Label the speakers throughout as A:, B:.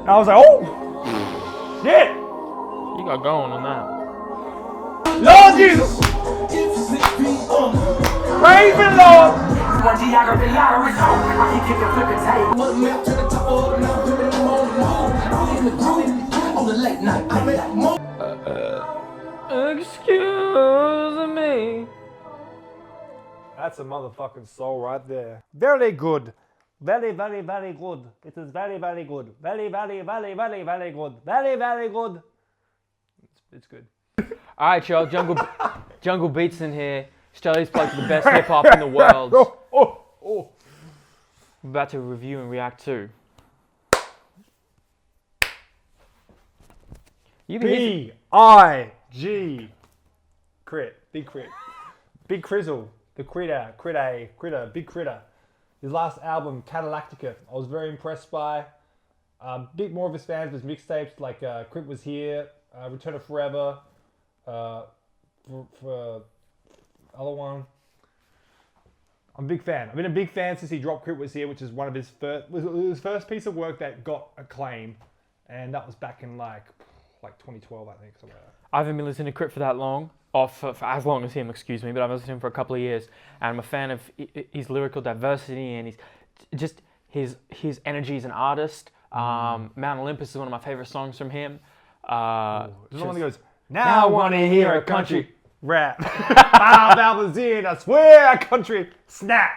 A: And I was like, oh, shit.
B: You got going on that.
A: Lord Jesus. Praise the Lord.
B: Excuse me.
A: That's a motherfucking soul right there. Very good. Very, very, very good. It is very, very good. Very, very, very, very, very good. Very, very good. It's good.
B: All right, y'all. Jungle Beats in here. Australia's played for the best hip hop in the world.
A: Oh.
B: We're about to review and react to.
A: B-I-G. Crit. Big Crit. Big Crizzle. The Critter. Big Critter. His last album, Catalactica, I was very impressed by. Bit more of his fans with mixtapes like K.R.I.T Was Here, Return of Forever, for other one. I'm a big fan. I've been a big fan since he dropped K.R.I.T Was Here, which is one of his first piece of work that got acclaim, and that was back in like 2012, I think. Something like that.
B: I haven't been listening to K.R.I.T for that long, or for as long as him, excuse me, but I've listened to him for a couple of years, and I'm a fan of his lyrical diversity and his energy as an artist. Mount Olympus is one of my favorite songs from him.
A: There's one that goes, now I want to hear a country rap. 5 albums in, I swear a country snap.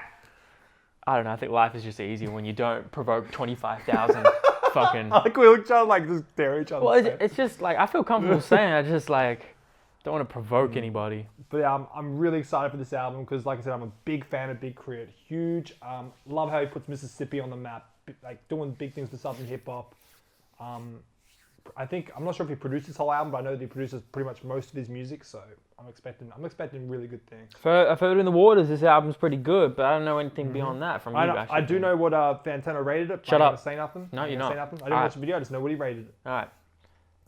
B: I don't know, I think life is just easier when you don't provoke 25,000 fucking...
A: Like we look trying to like just dare each other.
B: Well, it's just like, I feel comfortable saying I just like, don't want to provoke anybody.
A: But yeah, I'm really excited for this album because like I said, I'm a big fan of Big KRIT. Huge. Love how he puts Mississippi on the map, like doing big things for Southern hip hop. I'm not sure if he produced this whole album, but I know that he produces pretty much most of his music, so I'm expecting really good things.
B: I've heard in the waters this album's pretty good, but I don't know anything beyond that from you guys.
A: I do know what Fantano rated it.
B: Shut up.
A: I'm not gonna say nothing.
B: No, you're not.
A: Say nothing. I didn't watch the video. I just know what he rated it.
B: All right,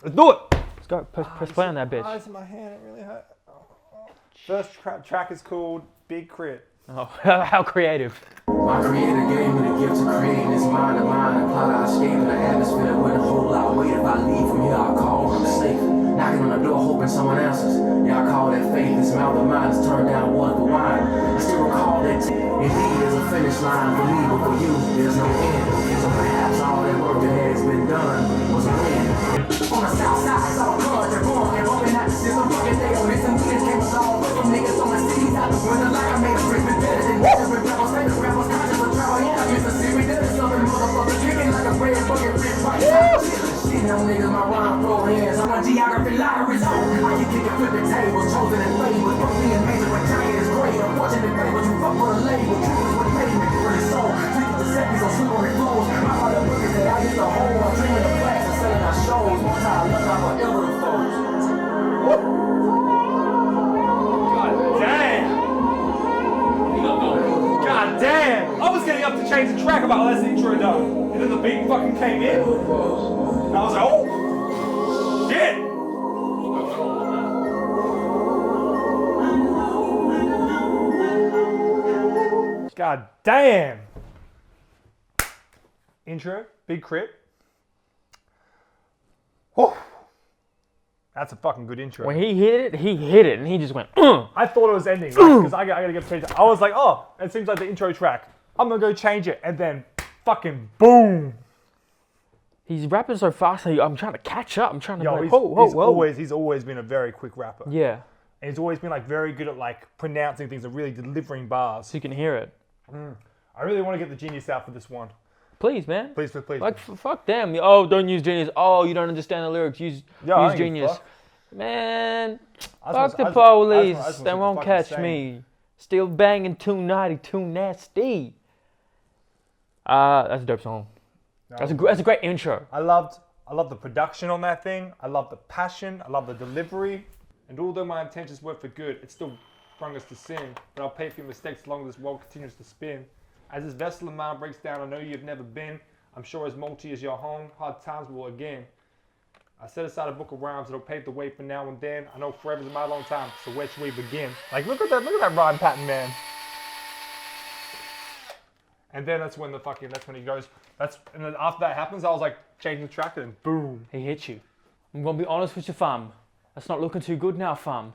A: let's do it.
B: Let's go. Press play on that bitch.
A: Eyes in my hand. It really hurt. First track is called Big KRIT.
B: Oh, how creative.
C: My creator gave me the gift to create this mind of mine. And plot I escape in the atmosphere with a whole lot of weight. If I leave from here, I'll call when I'm safe. Knocking on the door, hoping someone answers. Yeah, I call that faith. This mouth of mine is turned down water for wine. I still recall that indeed there's a finish line for me, but for you, there's no end. So perhaps all that work that has been done was a win. On the south side, it's all blood. They're born and hoping not to see some fucking day on this. And kids came along with them niggas on the cities out the window like I made a trip and better than every rebels. Make the rebels conscious of travel. Yeah, it's a series that is something motherfuckers drinking like a red bucket rip right now. Shit, no niggas, my rhyme throw hands. I'm on geography lottery zone. I can kick and flip the tables, chosen and flavors. Fuck me and major when giant is great. Unfortunate favors, you fuck on a label. Truth is what made me for the soul. Think of the seconds on slippery flows. My heart of bookings that I used to hold. I'm dreaming of class and selling our shows. One time, love out forever the foes.
A: God damn! I was getting up to change the track about less intro done. And then the beat fucking came in. And I was like, oh! Shit! God damn! Intro, Big KRIT. Oh! That's a fucking good intro.
B: When he hit it, and he just went,
A: I thought it was ending, because I gotta get changed. I was like, oh, it seems like the intro track. I'm gonna go change it, and then fucking boom.
B: He's rapping so fast, I'm trying to catch up. I'm trying to
A: He's always been a very quick rapper.
B: Yeah.
A: And he's always been like very good at like pronouncing things and really delivering bars.
B: So you can hear it.
A: I really want to get the Genius out for this one.
B: Please, man.
A: Please.
B: Like, fuck them. Oh, don't use Genius. Oh, you don't understand the lyrics. Use Genius. Man, fuck the police. They won't catch me. Still banging 290, too nasty. That's a dope song. That's a great intro.
A: I love the production on that thing. I love the passion. I love the delivery. And although my intentions were for good, it still brung us to sin. But I'll pay for your mistakes as long as this world continues to spin. As this vessel of mine breaks down, I know you've never been. I'm sure as multi as your home, hard times will again. I set aside a book of rhymes that'll pave the way for now and then. I know forever's a mighty long time, so where should we begin? Like, look at that rhyme pattern, man. And then that's when he goes, and then after that happens, I was like, changing the track, and then boom.
B: He hit you. I'm gonna be honest with you, fam. That's not looking too good now, fam.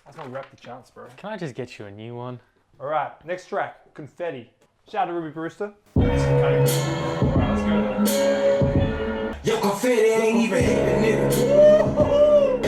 A: That's not rap the chance, bro.
B: Can I just get you a new one?
A: All right, next track, Confetti. Shout out to Ruby Barista. All right, let's go then.
C: Yo, Confetti ain't even hitting nigga.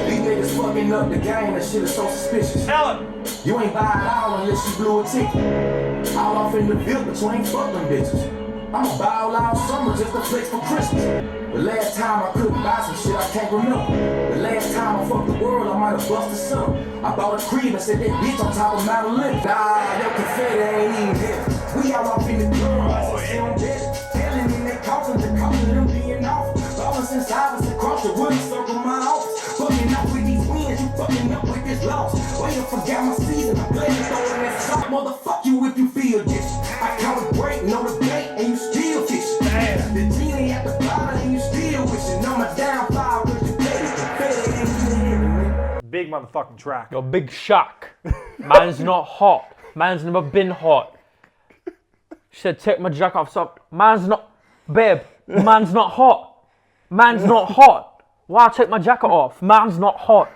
C: These niggas fucking up the game, that shit is so suspicious.
A: Tell him.
C: You ain't buy it all unless you blew a ticket. All off in the field, but you ain't fuck them bitches. I'ma buy all summer just to flex for Christmas. The last time I couldn't buy some shit I can't remember. The last time I fucked the world, I might have busted some. I bought a crib and said that bitch on top of Mount Olympic. Nah, yo, Confetti ain't even here. We all off in the club, they don't get it. Telling me they coughing, the coughing them being off. Ballin' since I was across the wooden circle my office. Fucking up with these wins, you fucking up with this loss. Wait, I forgot my season, I'm glad you throwing that shot. Motherfuck you if you feel this. I count a break, no debate, and you still fishing. The genie at the bottom, and you still wishing. On my downfall, with the Confetti ain't here, man.
A: Big motherfucking track.
B: Yo, big shock. Man's not hot. Man's never been hot. She said, take my jacket off. So, man's not, babe, man's not hot. Man's not hot. Why take my jacket off? Man's not hot.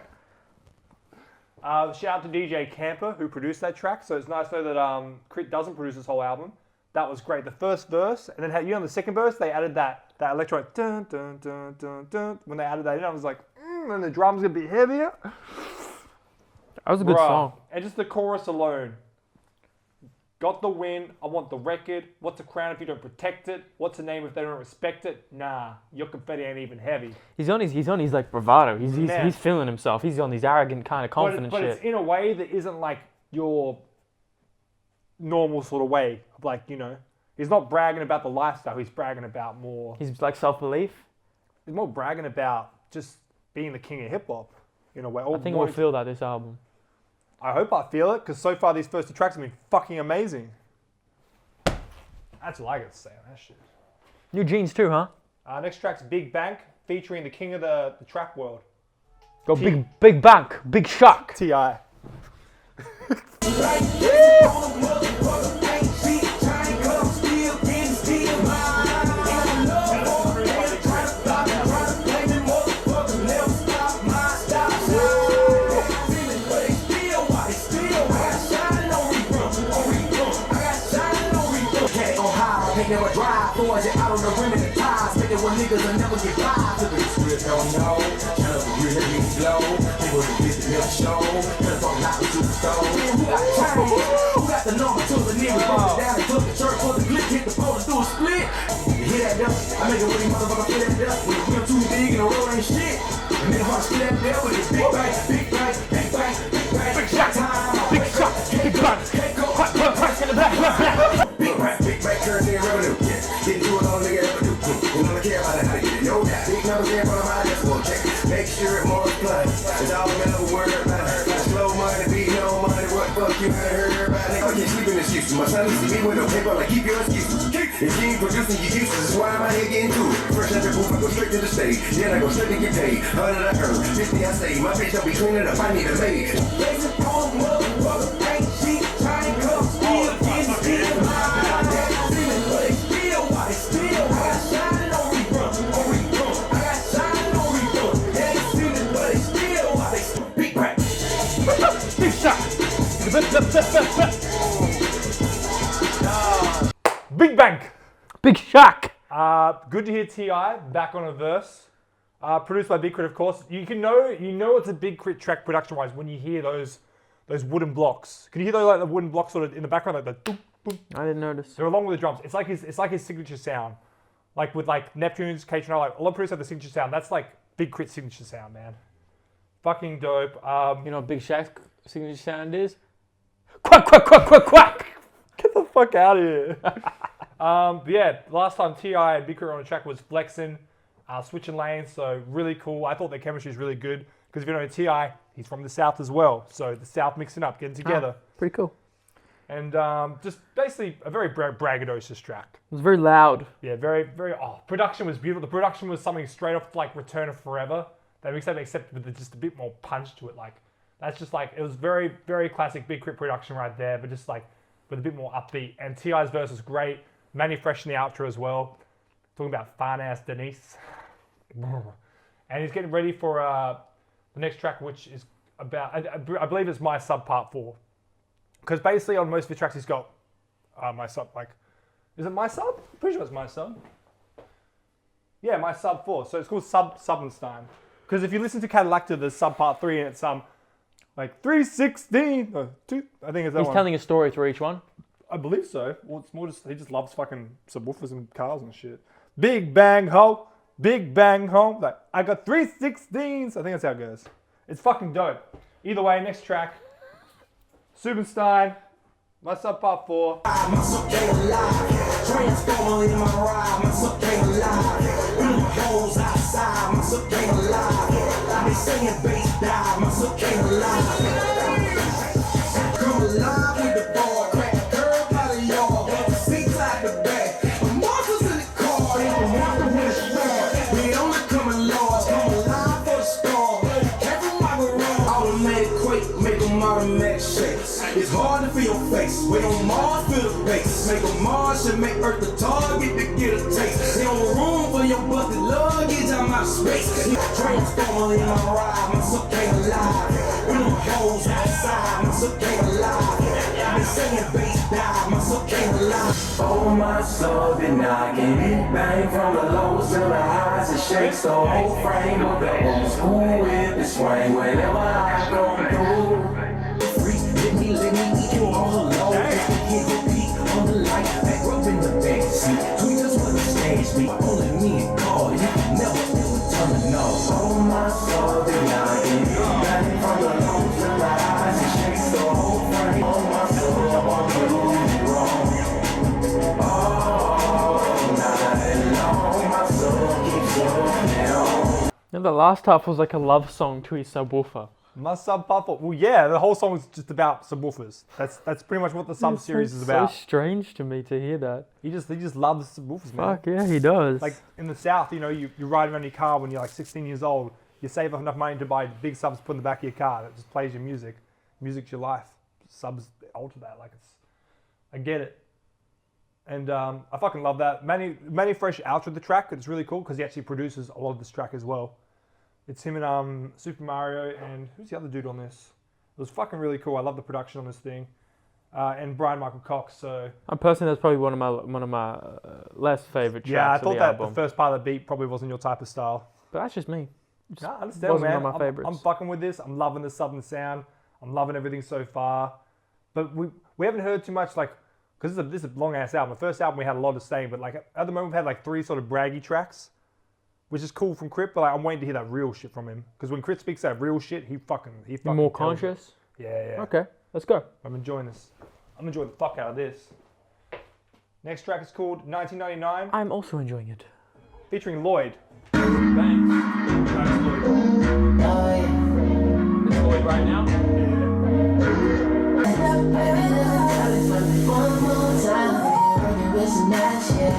A: Shout out to DJ Camper who produced that track. So it's nice to know that K.R.I.T doesn't produce this whole album. That was great. The first verse, and then the second verse, they added that electronic dun dun dun dun dun. When they added that in, I was like, and the drums gonna be heavier.
B: That was a good song.
A: And just the chorus alone. Got the win, I want the record. What's a crown if you don't protect it? What's a name if they don't respect it? Nah, your confetti ain't even heavy.
B: He's on his like bravado. He's feeling himself. He's on his arrogant kind of confident
A: but
B: shit.
A: It's in a way that isn't like your normal sort of way. Like, you know, he's not bragging about the lifestyle. He's bragging about more.
B: He's like self-belief.
A: He's more bragging about just being the king of hip hop in a way.
B: I think we'll feel that this album.
A: I hope I feel it, because so far these first two tracks have been fucking amazing. That's all I got to say on that shit.
B: New jeans too, huh?
A: Next track's Big Bank, featuring the king of the trap world.
B: Go big bank, big shock.
A: T.I.
C: Never drive, boys, it out on the rim of the ties. Making one niggas will never get by. To the script, don't know. Turn up the real niggas slow. People the bitch never show. Turn up on not the superstore. Who got the change? Who got the number to the nearest? Broke it down and took the church for the clip. Hit the pole and do a split. You hear that dust? I make it with these motherfuckers feel that dust. When the wheel too big and the road ain't shit. And then hard split that bell with this big bang, big bang, big bang, big bang. Big shot time. Big shot, big bang. Quack, quack, quack in the back. Big bang, currency and revenue. Didn't do it all nigga ever do. You don't care about it, how to get it. No doubt. Big numbers in front of my decimal check. Make sure it multiplies. It's all a matter of word about it. Slow money, be no money. What fuck you heard about it? I can't sleep in this Houston. My son see me with no paper, like keep your excuses. If you ain't producing your uses, that's why I'm out here getting to it. Fresh out the booth, I go straight to the stage. Then I go straight to get paid. 100 I earn, 50 I save. My bitch don't be cleaning up, I need a maid. Basic on motherfucker, ain't cheap. Trying to come steal, getting still.
A: Big Bank.
B: Big shock.
A: Good to hear T.I. back on a verse. Produced by Big KRIT, of course. You know it's a Big KRIT track production-wise when you hear those wooden blocks. Can you hear those like the wooden blocks sort of in the background, like the boom, boom?
B: I didn't notice.
A: They're along with the drums. It's like his signature sound. Like with like Neptune's, K.R.I.T, like a lot of producers have the signature sound. That's like Big KRIT's signature sound, man. Fucking dope.
B: You know what Big Shaq's signature sound is? Quack, quack, quack, quack, quack.
A: Get the fuck out of here. But yeah, last time T.I. and Big KRIT on a track was flexing, switching lanes, so really cool. I thought their chemistry is really good, because if you know T.I., he's from the South as well, so the South mixing up, getting together.
B: Pretty cool.
A: And just basically a very braggadocious track.
B: It was very loud.
A: Yeah, very, production was beautiful. The production was something straight off like Return of Forever. They mixed up except with just a bit more punch to it, like That's just like, it was very, very classic Big KRIT production right there, but just like with a bit more upbeat. And T.I.'s verse was great. Manny Fresh in the outro as well. Talking about fine ass Denise. And he's getting ready for the next track, which is about, I believe it's My Sub Part 4. Because basically on most of the tracks he's got My Sub, like, is it My Sub? I'm pretty sure it's My Sub. Yeah, My Sub 4. So it's called Subbenstein. Because if you listen to K.R.I.T, there's Sub Part 3 and it's like 316. Or 2, I think it's that
B: He's
A: one.
B: telling a story through each one.
A: I believe so. Well, it's more just, he just loves fucking subwoofers and cars and shit. Big bang ho, big bang ho. Like, I got 316s. I think that's how it goes. It's fucking dope. Either way, next track. Subbenstein, My Sub Part 4.
C: My soul came alive. Transformer in my ride. My soul came alive. Real hoes outside. My soul came alive. I be singing bass dive. My soul came alive. Come alive with the ball. Crack the curb out of y'all. Got the seats out the back. The monsters in the car. They don't want to win the We only coming large. Come alive for the star. Careful my garage. Automatic quake. Make them automatic shakes. It's hard to feel your face. We on Mars, feel the base. Make a Mars and make Earth the target to get a taste. They don't room for your busted luggage. I'm out of space. Transformer in my ride. My soul came alive. We don't hoes outside. My soul came alive. I've been singing bass dive. My soul came alive. Oh, my soul been knocking. Big bang from the lows to the highs. It shakes the whole frame of the old school with the swing. Whenever I go through. Let me eat you all alone. Just to hit the peak on the light. Back up in the backseat. Tweet us what the stage be. Only me and God. You can never tell me no. Oh, my soul, they knocking. Back from the lows to the highs. It shakes the whole frame. Oh, my soul, I want to prove you wrong. Oh, night long. My soul keeps going on.
B: And the last half was like a love song to his subwoofer.
A: My Sub Part 4. Well, yeah, the whole song is just about subwoofers. That's pretty much what the sub series is about.
B: So strange to me to hear that.
A: He just loves subwoofers, man.
B: Fuck yeah, he does.
A: Like in the South, you know, you ride around your car when you're like 16 years old. You save up enough money to buy big subs to put in the back of your car that just plays your music. Music's your life. Subs alter that. Like I get it. And I fucking love that. Manny Fresh outro the track. It's really cool because he actually produces a lot of this track as well. It's him and Super Mario and who's the other dude on this? It was fucking really cool. I love the production on this thing. And Brian Michael Cox. So
B: personally, that's probably one of my less favorite tracks.
A: Yeah, I thought
B: of the
A: that
B: album.
A: the first part of the beat probably wasn't your type of style.
B: But that's just me.
A: No, I understand,
B: wasn't
A: man.
B: one of my favorites.
A: I'm fucking with this. I'm loving the southern sound. I'm loving everything so far. But we haven't heard too much, like, because this is a long ass album. The first album we had a lot of saying, but like at the moment we've had like 3 sort of braggy tracks, which is cool from KRIT. But like, I'm waiting to hear that real shit from him because when KRIT speaks that real shit, he fucking
B: More
A: tells
B: conscious.
A: it. Yeah.
B: Okay, let's go.
A: I'm enjoying this. I'm enjoying the fuck out of this. Next track is called 1999,
B: I'm also enjoying it.
A: featuring Lloyd. Thanks. That's Lloyd. It's Lloyd right now.
D: One more time, it's a match, yeah.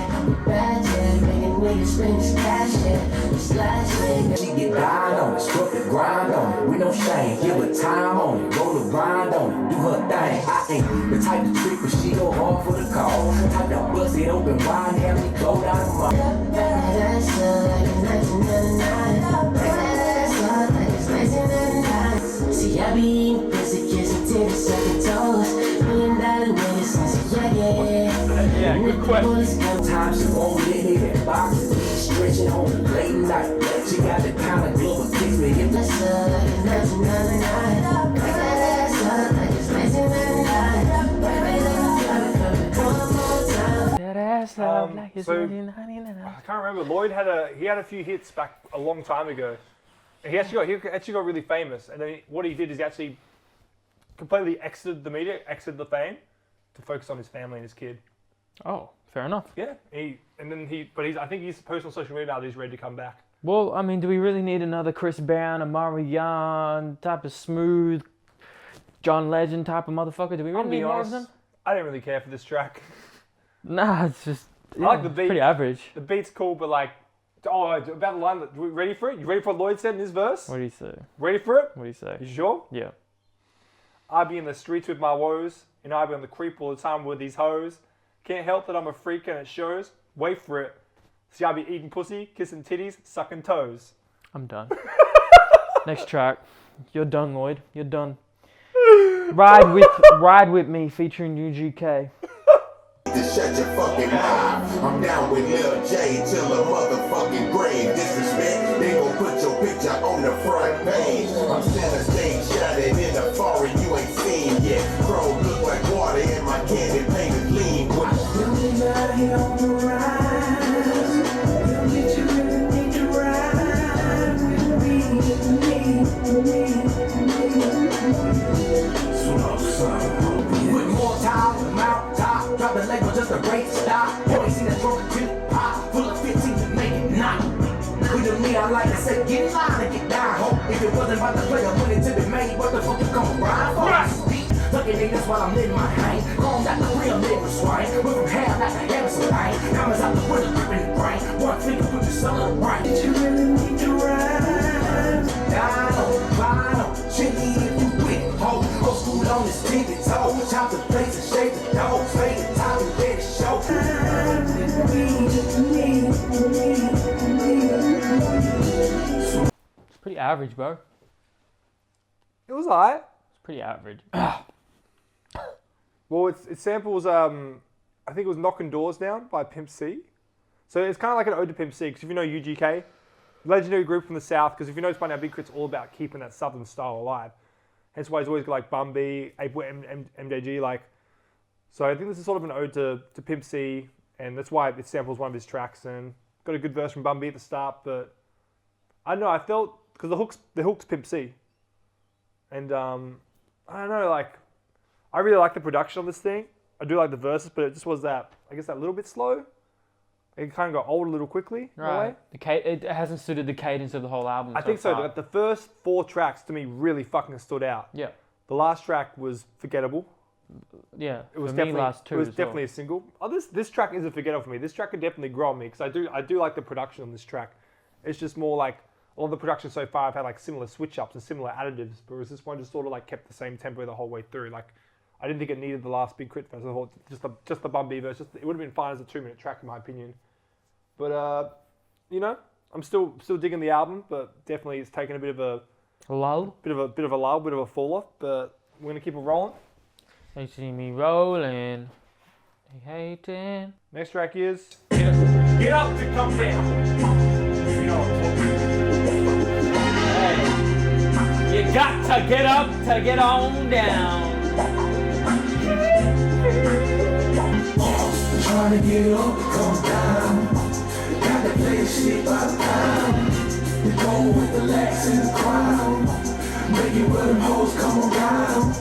D: Bad, yeah. Making niggas spend this cash, yeah. This last year.
C: She get died on it, struck the grind on it. We no shame, give her time on it. Roll the grind on it, do her thing. I ain't the type to trick, but she go hard for the call. Type to bust it open wide, have me go down the mall.
D: That's like it's 1999. That's like it's 1999. See, I be eating pussy, kissing titties, sucking toes. $1 million niggas, I say, yeah.
A: Yeah, good question.
C: Sometimes she won't let it in boxes. Stretching on the late night. She got the kind of glove that kicks me in the
D: That's like it's 1999. That's like it's 1999. One more time.
B: That ass up like it's
A: so-
B: 1999.
A: I can't remember. Lloyd had a few hits back a long time ago. And he actually got really famous. And then what he did is he actually completely exited the media, exited the fame, to focus on his family and his kid.
B: Oh, fair enough.
A: Yeah. I think he's posting on social media now that he's ready to come back.
B: Well, I mean, do we really need another Chris Brown, a Marianne type of smooth, John Legend type of motherfucker? Do we really need more of them?
A: I didn't really care for this track.
B: Nah, it's just
A: I like the beat.
B: pretty average.
A: The beat's cool, but like, about the line. Ready for it? You ready for what Lloyd said in his verse?
B: What do you say?
A: Ready for it?
B: What do you say?
A: You sure?
B: Yeah.
A: I be in the streets with my woes, and I be on the creep all the time with these hoes. Can't help that I'm a freak and it shows. Wait for it. See, I be eating pussy, kissing titties, sucking toes.
B: I'm done. Next track. You're done, Lloyd. You're done. Ride with Me featuring UGK.
E: Shut your fucking mouth. I'm down with Lil J till the motherfucking grave. Disrespect, they gon' put your picture on the front page. I'm center stage shining in the foreign you ain't seen yet. Chrome look like water in my candy painted lean.
C: Put more time, mouth top, drop the label just a great stop. You ain't seen that drunk tip pop, full of 15 to make it knock. We do me, I like to say, get in line and get down, ho. If it wasn't about to play a money to be made, what the fuck you gon' ride for? Looking niggas while I'm letting my hang. Going out the real nigga swine. Went from half not to having some pain. Diamonds out the window, gripping the brain. One finger put your son on the brain. Did you really need to ride? Dino, chili if you with ho. Old school on this tippy toe. Chop the place and shake the dough. Fade the top and let it show.
B: It's pretty average, bro.
A: It was alright.
B: It's pretty average.
A: Well, it samples, I think it was Knocking Doors Down by Pimp C. So it's kind of like an ode to Pimp C, because if you know UGK, legendary group from the South, because if you notice by now, Big KRIT's all about keeping that Southern style alive. Hence why he's always got like Bun B, MJG, like. So I think this is sort of an ode to Pimp C, and that's why it samples one of his tracks, and got a good verse from Bun B at the start, but I don't know, I felt, because the hook's Pimp C. And I don't know, like, I really like the production on this thing. I do like the verses, but it just was that, I guess, that little bit slow. It kind of got old a little quickly, in a way.
B: It hasn't suited the cadence of the whole album.
A: I think so. Like, the first 4 tracks to me really fucking stood out.
B: Yeah.
A: The last track was forgettable.
B: Yeah.
A: It was
B: for
A: definitely
B: me, last two.
A: It was
B: as
A: definitely
B: well.
A: a single. Oh, this track isn't forgettable for me. This track could definitely grow on me because I do like the production on this track. It's just more like all of the production so far. I've had like similar switch ups and similar additives, whereas this one just sort of like kept the same tempo the whole way through. Like I didn't think it needed the last Big KRIT verse. I thought just the Bun B verse. It would have been fine as a 2-minute track in my opinion. But you know, I'm still digging the album, but definitely it's taken a bit of a
B: lull,
A: bit of a lull, bit of a fall off. But we're gonna keep it rolling.
B: They see me rolling, they hating.
A: Next track is
F: Get up to come down. You know what I'm talking about.
B: You got to get up to get on down.
C: Trying to get up, come down. Got to play the shit by the pound. The goal with the lax in the crowd. Make it where them hoes come around.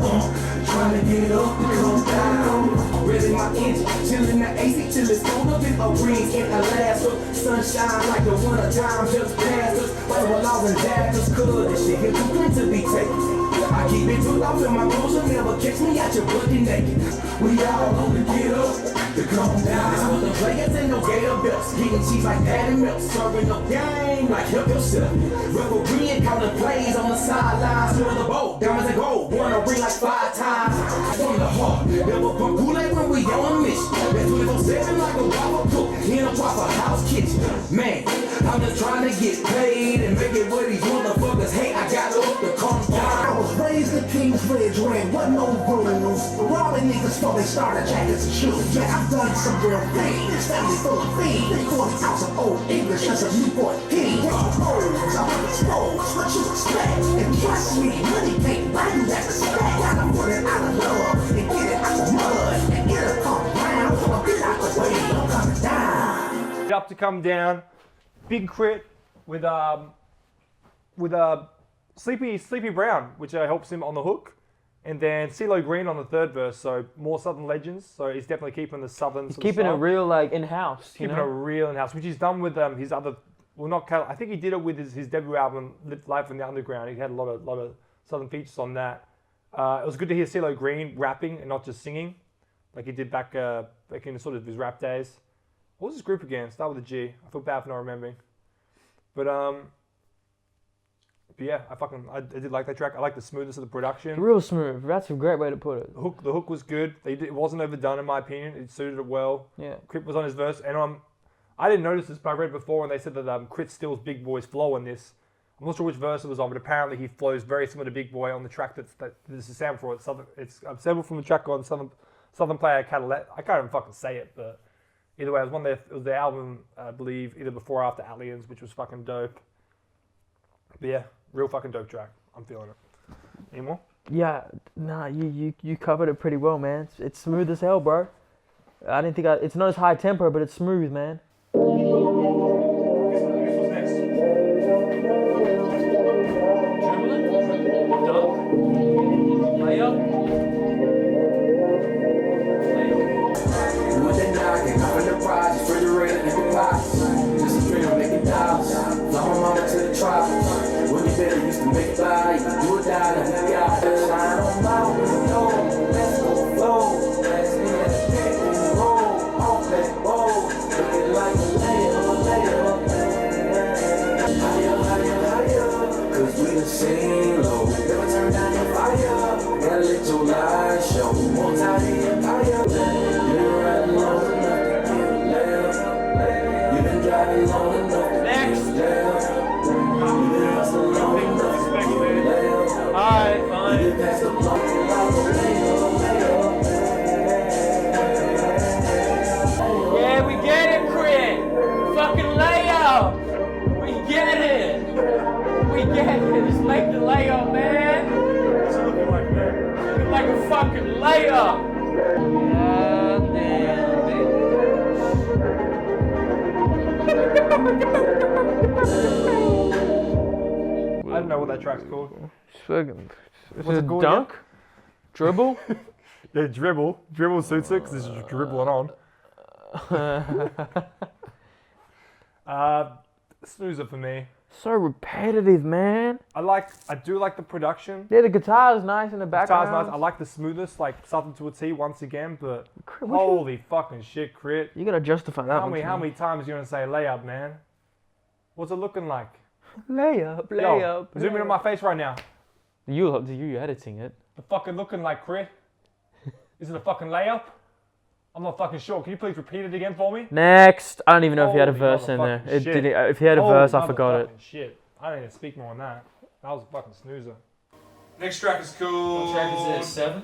C: Trying to get up and come down. Ready my engine, chillin' the AC till it's cold up in a breeze in Alaska. Sunshine like the winter time just passed us. While laws and daggers, cause this shit here too quick to be taken. I keep it too off in my clothes, you'll never catch me out your booty naked. We all on the get up, to come down. This with the players and no gator belts. Getting cheese like Patty Milk, serving up game like help yourself. Refereeing, counting plays on the sidelines. Fill the boat, diamonds and gold, wanna ring like 5 times. From the heart, never pump Kool-Aid when we on a mission. That's 24/7 like a waffle cook in a proper house kitchen. Man, I'm just trying to get paid and make it where these motherfuckers hate. I got up to come down.
G: I was raised in King's Ridge where it wasn't no rules. All the niggas thought they started jackets and shoes. Yeah, I've done some real things. Family full of fiends. 40 ounce of old English as a Newport king. Rolls, I'm on the scrolls, what you expect? And trust me, money can't buy you that respect. Gotta put it out of love and get it out the mud. And it'll come round, or get out the way, I'm coming down.
A: Get Up to Come Down, Big KRIT with Sleepy Brown, which helps him on the hook, and then CeeLo Green on the third verse. So more Southern legends. So he's definitely keeping the Southern.
B: He's keeping it real, like in house.
A: Keeping it real in house, which he's done with his other. Well, not. I think he did it with his debut album, Live from the Underground. He had a lot of Southern features on that. It was good to hear CeeLo Green rapping and not just singing, like he did back in sort of his rap days. What was his group again? Start with a G. I feel bad for not remembering. But But yeah, I did like that track. I like the smoothness of the production.
B: Real smooth. That's a great way to put it.
A: The hook was good. It wasn't overdone in my opinion. It suited it well.
B: Yeah.
A: K.R.I.T was on his verse, and I didn't notice this, but I read before when they said that K.R.I.T steals Big Boy's flow in this. I'm not sure which verse it was on, but apparently he flows very similar to Big Boy on the track that this is sample for. It's sample from the track on Southern Player Cadillac. I can't even fucking say it, but either way, it was their album, I believe, either before or after Aliens, which was fucking dope. But yeah, real fucking dope track. I'm feeling it. Any more?
B: Yeah, nah, you covered it pretty well, man. It's smooth as hell, bro. I didn't think it's not as high tempo, but it's smooth, man.
A: Guess what's next?
C: With the knocking, I'm in the project, refrigerator in the pockets. Just a dream of making dollars. Fly my mama to the tropics. When you better used to make it by, you could do it down and you got it. Shine on my window, let's go flow. Let's be at the pit and roll off that bowl. Looking like a layup. Higher, higher, higher. Cause we done seen low. Never turn down the fire. Gotta let your light show. More time in your empire. Driving long enough to
B: Next.
A: Alright, fine.
B: Yeah, we get it, K.R.I.T. Fucking layup. We get it. We get it. Just make the layup, man.
A: What's it looking like, man?
B: Looking like a fucking layup. God damn,
A: I don't know what that track's called.
B: Fucking.
A: What's it called
B: Dunk? Dribble?
A: Yeah, dribble. Dribble suits it because this is dribbling on. Snoozer for me.
B: So repetitive, man.
A: I do like the production.
B: Yeah, the guitar's nice in the background.
A: Guitar's nice. I like the smoothness, like something to a T once again, but
B: K.R.I.T,
A: holy fucking shit, K.R.I.T.
B: You gotta justify that
A: How
B: one.
A: many times are you gonna say layup, man? What's it looking like?
B: Layup,
A: Yo,
B: layup.
A: zoom in on my face right now.
B: You editing it.
A: The fucking looking like, K.R.I.T. Is it a fucking layup? I'm not fucking sure. Can you please repeat it again for me?
B: Next. I don't even know if he had a
A: Holy
B: verse in there.
A: motherfucking shit.
B: If he had a verse, I forgot it.
A: Motherfucking shit. I don't even speak more on that. That was a fucking snoozer. Next track is cool.
B: What track is this? 7?
A: I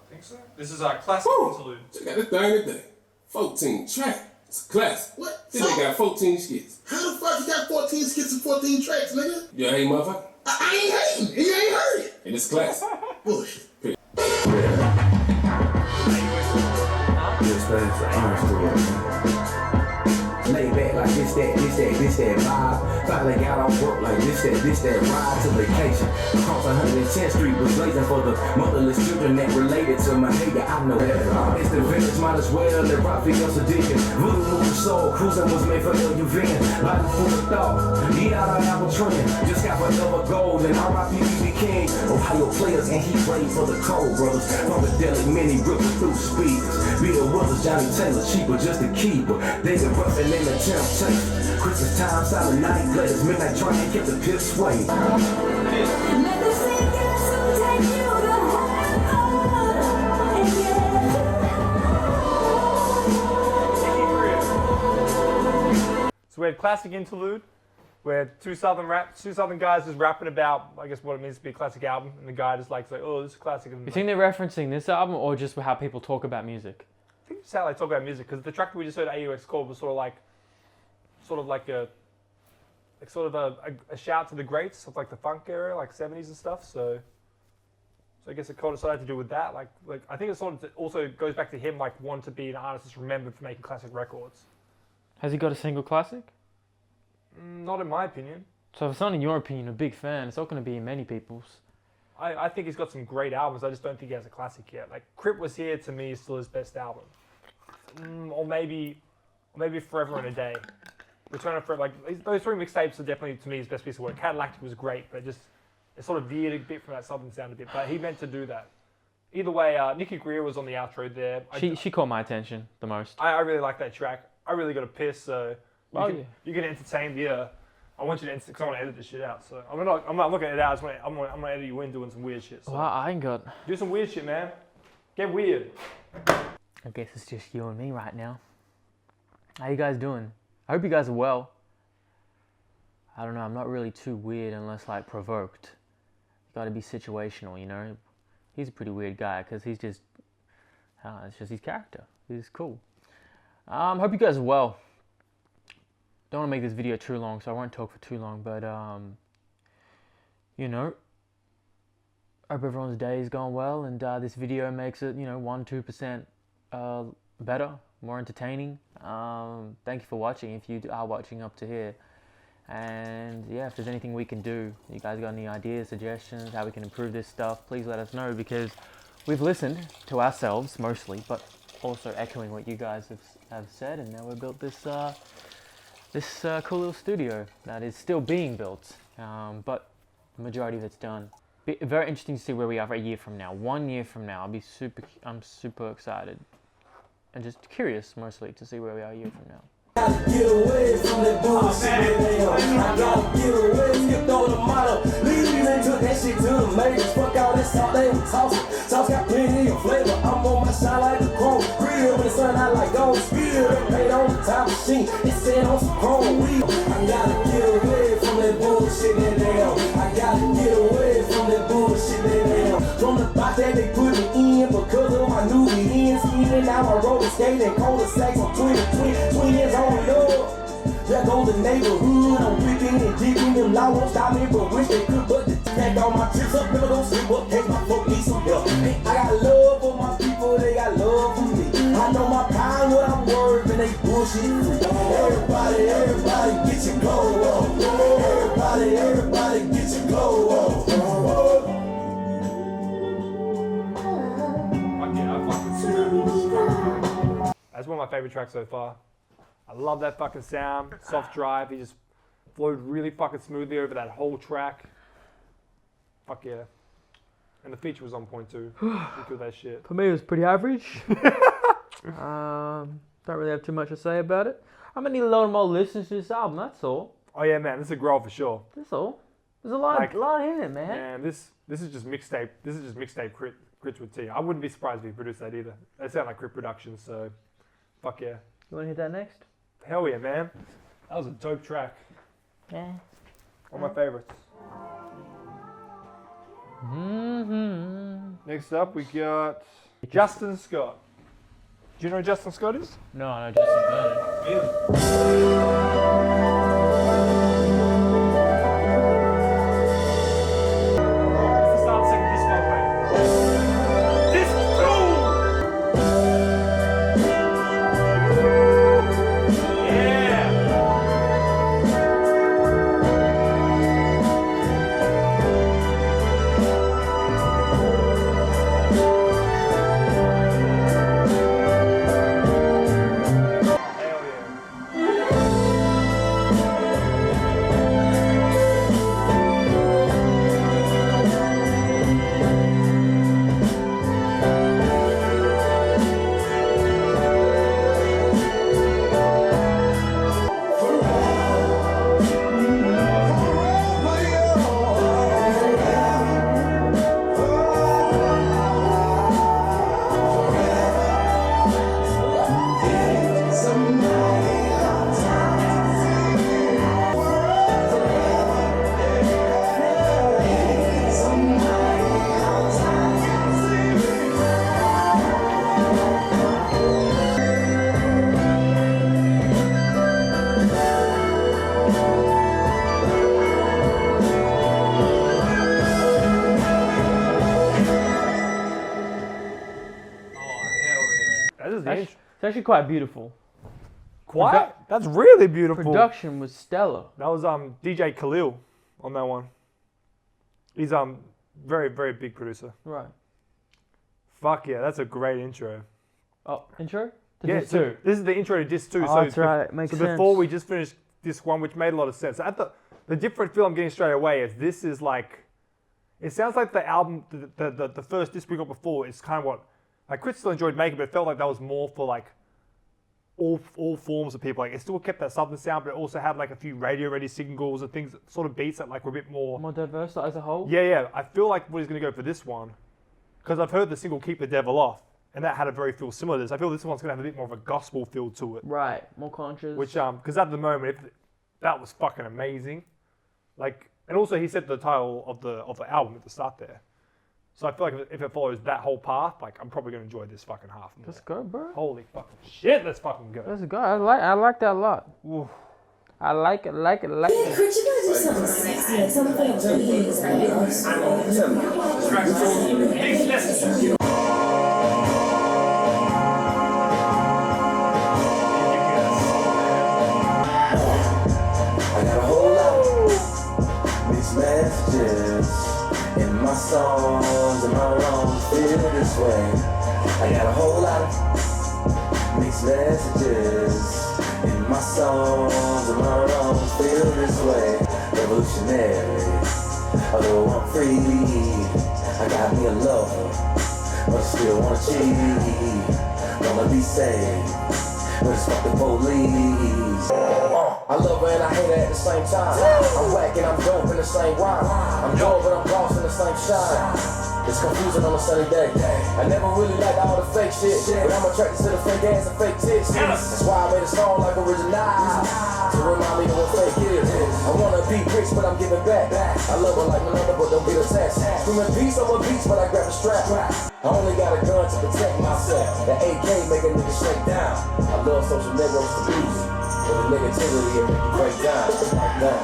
A: think so. This is our classic
E: Woo!
A: interlude.
E: Check out this thing today. 14 track. It's a classic.
F: What?
E: Then they got 14 skits.
F: How the fuck you got 14 skits and 14 tracks, nigga?
E: You ain't motherfucker?
F: I ain't hating. You ain't heard it.
E: And it's classic.
F: Bullshit.
C: This thing's an honest story. Lay back like this that vibe. Finally got off work like this that ride to vacation. Across 110th Street was blazing for the motherless children that related to my nigga. I know that. It's the village, might as well let rock be us addiction. Voodoo moving soul, cruising was made for LUV. Life full of thought. Eat out of apple trend. Just got forever gold and R.I.P. BB King. Ohio players and he played for the Cold Brothers. Funkadelic mini ripping through speakers. Bill Withers, Johnny Taylor, cheaper just a keeper. David Ruffin in the temptation. Christmas time, silent night, letters, midnight trying to get the pip sway.
A: So we had classic interlude, where two southern guys just rapping about, I guess, what it means to be a classic album, and the guy just like, oh, this is classic. And
B: You think they're referencing this album or just how people talk about music?
A: I think it's how they talk about music, because the track that we just heard, AUX Called, was sort of like a shout to the greats of like the funk era, like 70s and stuff. So I guess it kind of had to do with that. Like I think it sort of also goes back to him like wanting to be an artist that's remembered for making classic records.
B: Has he got a single classic?
A: Not in my opinion.
B: So if it's not in your opinion, a big fan, it's not going to be in many people's.
A: I think he's got some great albums. I just don't think he has a classic yet. Like K.R.I.T Was Here to me is still his best album, or maybe Forever in a Day. Return of Forever, like those three mixtapes are definitely to me his best piece of work. Cadillac was great, but it sort of veered a bit from that southern sound a bit. But he meant to do that. Either way, Nikki Greer was on the outro there.
B: She caught my attention the most.
A: I really like that track. I really got a piss, so
B: Oh,
A: you can entertain I want you to instant, because I want to edit this shit out. So I'm not gonna edit out. I'm gonna edit you in doing some weird shit. So.
B: Well, I ain't got.
A: Do some weird shit, man. Get weird.
B: I guess it's just you and me right now. How you guys doing? I hope you guys are well. I don't know. I'm not really too weird unless like provoked. You got to be situational, you know. He's a pretty weird guy because he's just. It's just his character. He's cool. Hope you guys are well. Don't want to make this video too long, so I won't talk for too long. But you know, hope everyone's day is going well, and this video makes it, you know, 1-2% better, more entertaining. Thank you for watching. If you are watching up to here, and yeah, if there's anything we can do, you guys got any ideas, suggestions, how we can improve this stuff, please let us know, because we've listened to ourselves mostly, but also echoing what you guys have said, and now we've built this cool little studio that is still being built, but the majority of it's done. Very interesting to see where we are a year from now. 1 year from now, I'm super excited, and just curious mostly to see where we are a year from now.
C: Get away from that bullshit, I gotta get away, skip on the model. Leave and took that shit to the majors. Fuck all this talk, they was tossing. Sauce got plenty of flavor. I'm on my shine like a chrome. Real when the sun out like gold. Speed paint on the top machine. It's set on some chrome wheel. I gotta get away from that bullshit in there. I gotta get away from that bullshit in there. From the box that they put me in because of my new ends. Even now I roller skating, cul-de-sacs on 20 years on love. There goes the neighborhood, I'm whipping and digging. Them law won't stop me, but wish they could. But the pack all my trips up, never gon' sleep up. Take my folk, need some help. I got love for my people, they got love for me. I know my power, what I'm worth, and they bullshit free. Everybody, get your glow up. Everybody, get your glow up.
A: That's one of my favorite tracks so far. I love that fucking sound, soft drive. He just flowed really fucking smoothly over that whole track. Fuck yeah. And the feature was on point too. Look at that shit.
B: For me, it was pretty average. Don't really have too much to say about it. I'm gonna need a lot more listens to this album. That's all.
A: Oh yeah, man, this is a grow for sure.
B: That's all. There's a lot in it, man.
A: Man, this is just mixtape. This is just mixtape Krits with T. I wouldn't be surprised if he produced that either. They sound like K.R.I.T Productions, so fuck yeah.
B: You wanna hit that next?
A: Hell yeah, man. That was a dope track.
B: Yeah.
A: One of my favorites. Next up, we got Justin Scott. Do you know who Justin Scott is?
B: No, I know Justin Bernard.
A: Really?
B: It's actually quite beautiful.
A: Quite? That's really beautiful.
B: Production was stellar.
A: That was DJ Khalil on that one. He's very, very big producer.
B: Right.
A: Fuck yeah, that's a great intro.
B: Oh, intro? To
A: Yeah,
B: Disc
A: so
B: 2.
A: this is the intro to Disc 2.
B: Oh,
A: so
B: that's right. Makes
A: so
B: sense.
A: before we just finished Disc 1, which made a lot of sense. At the different feel I'm getting straight away is this is like, it sounds like the album, the first disc we got before is kind of what, like K.R.I.T still enjoyed making, but it felt like that was more for like all forms of people. Like it still kept that southern sound, but it also had like a few radio ready singles and things, sort of beats that like were a bit more
B: diverse as a whole.
A: Yeah. I feel like what he's gonna go for this one, because I've heard the single "Keep the Devil Off," and that had a very feel similar to this. I feel this one's gonna have a bit more of a gospel feel to it.
B: Right, more conscious.
A: Which because at the moment, that was fucking amazing. Like, and also he said the title of the album at the start there. So I feel like if it follows that whole path, like I'm probably gonna enjoy this fucking half more.
B: Let's go, bro.
A: Holy fucking shit, let's fucking go.
B: Let's go. I like that a lot.
A: Oof.
B: I like it.
D: Big KRIT, you gotta do something sexy, like something for your ladies, right?
C: I got a whole lot of mixed messages in my songs. Am I wrong? Feel this way. I got a whole lot of mixed messages in my songs. Am I wrong? Feel this way. Revolutionary, although I'm free. I got me a lover, but I still wanna cheat. Wanna be saved, but it's fuck the police. I love her and I hate her at the same time. I'm whack and I'm dope in the same rhyme. I'm dope but I'm lost in the same shine. It's confusing on a sunny day. I never really liked all the fake shit, but I'm attracted to the fake ass and fake tits. That's why I made a song like original to remind me of what fake is. I wanna be rich, but I'm giving back. I love her like my number, but don't get attached. Screaming peace over beats, but I grab a strap. I only got a gun to protect myself. The AK make a nigga shake down. I love social networks to use, but the negativity it make you break down. Like that.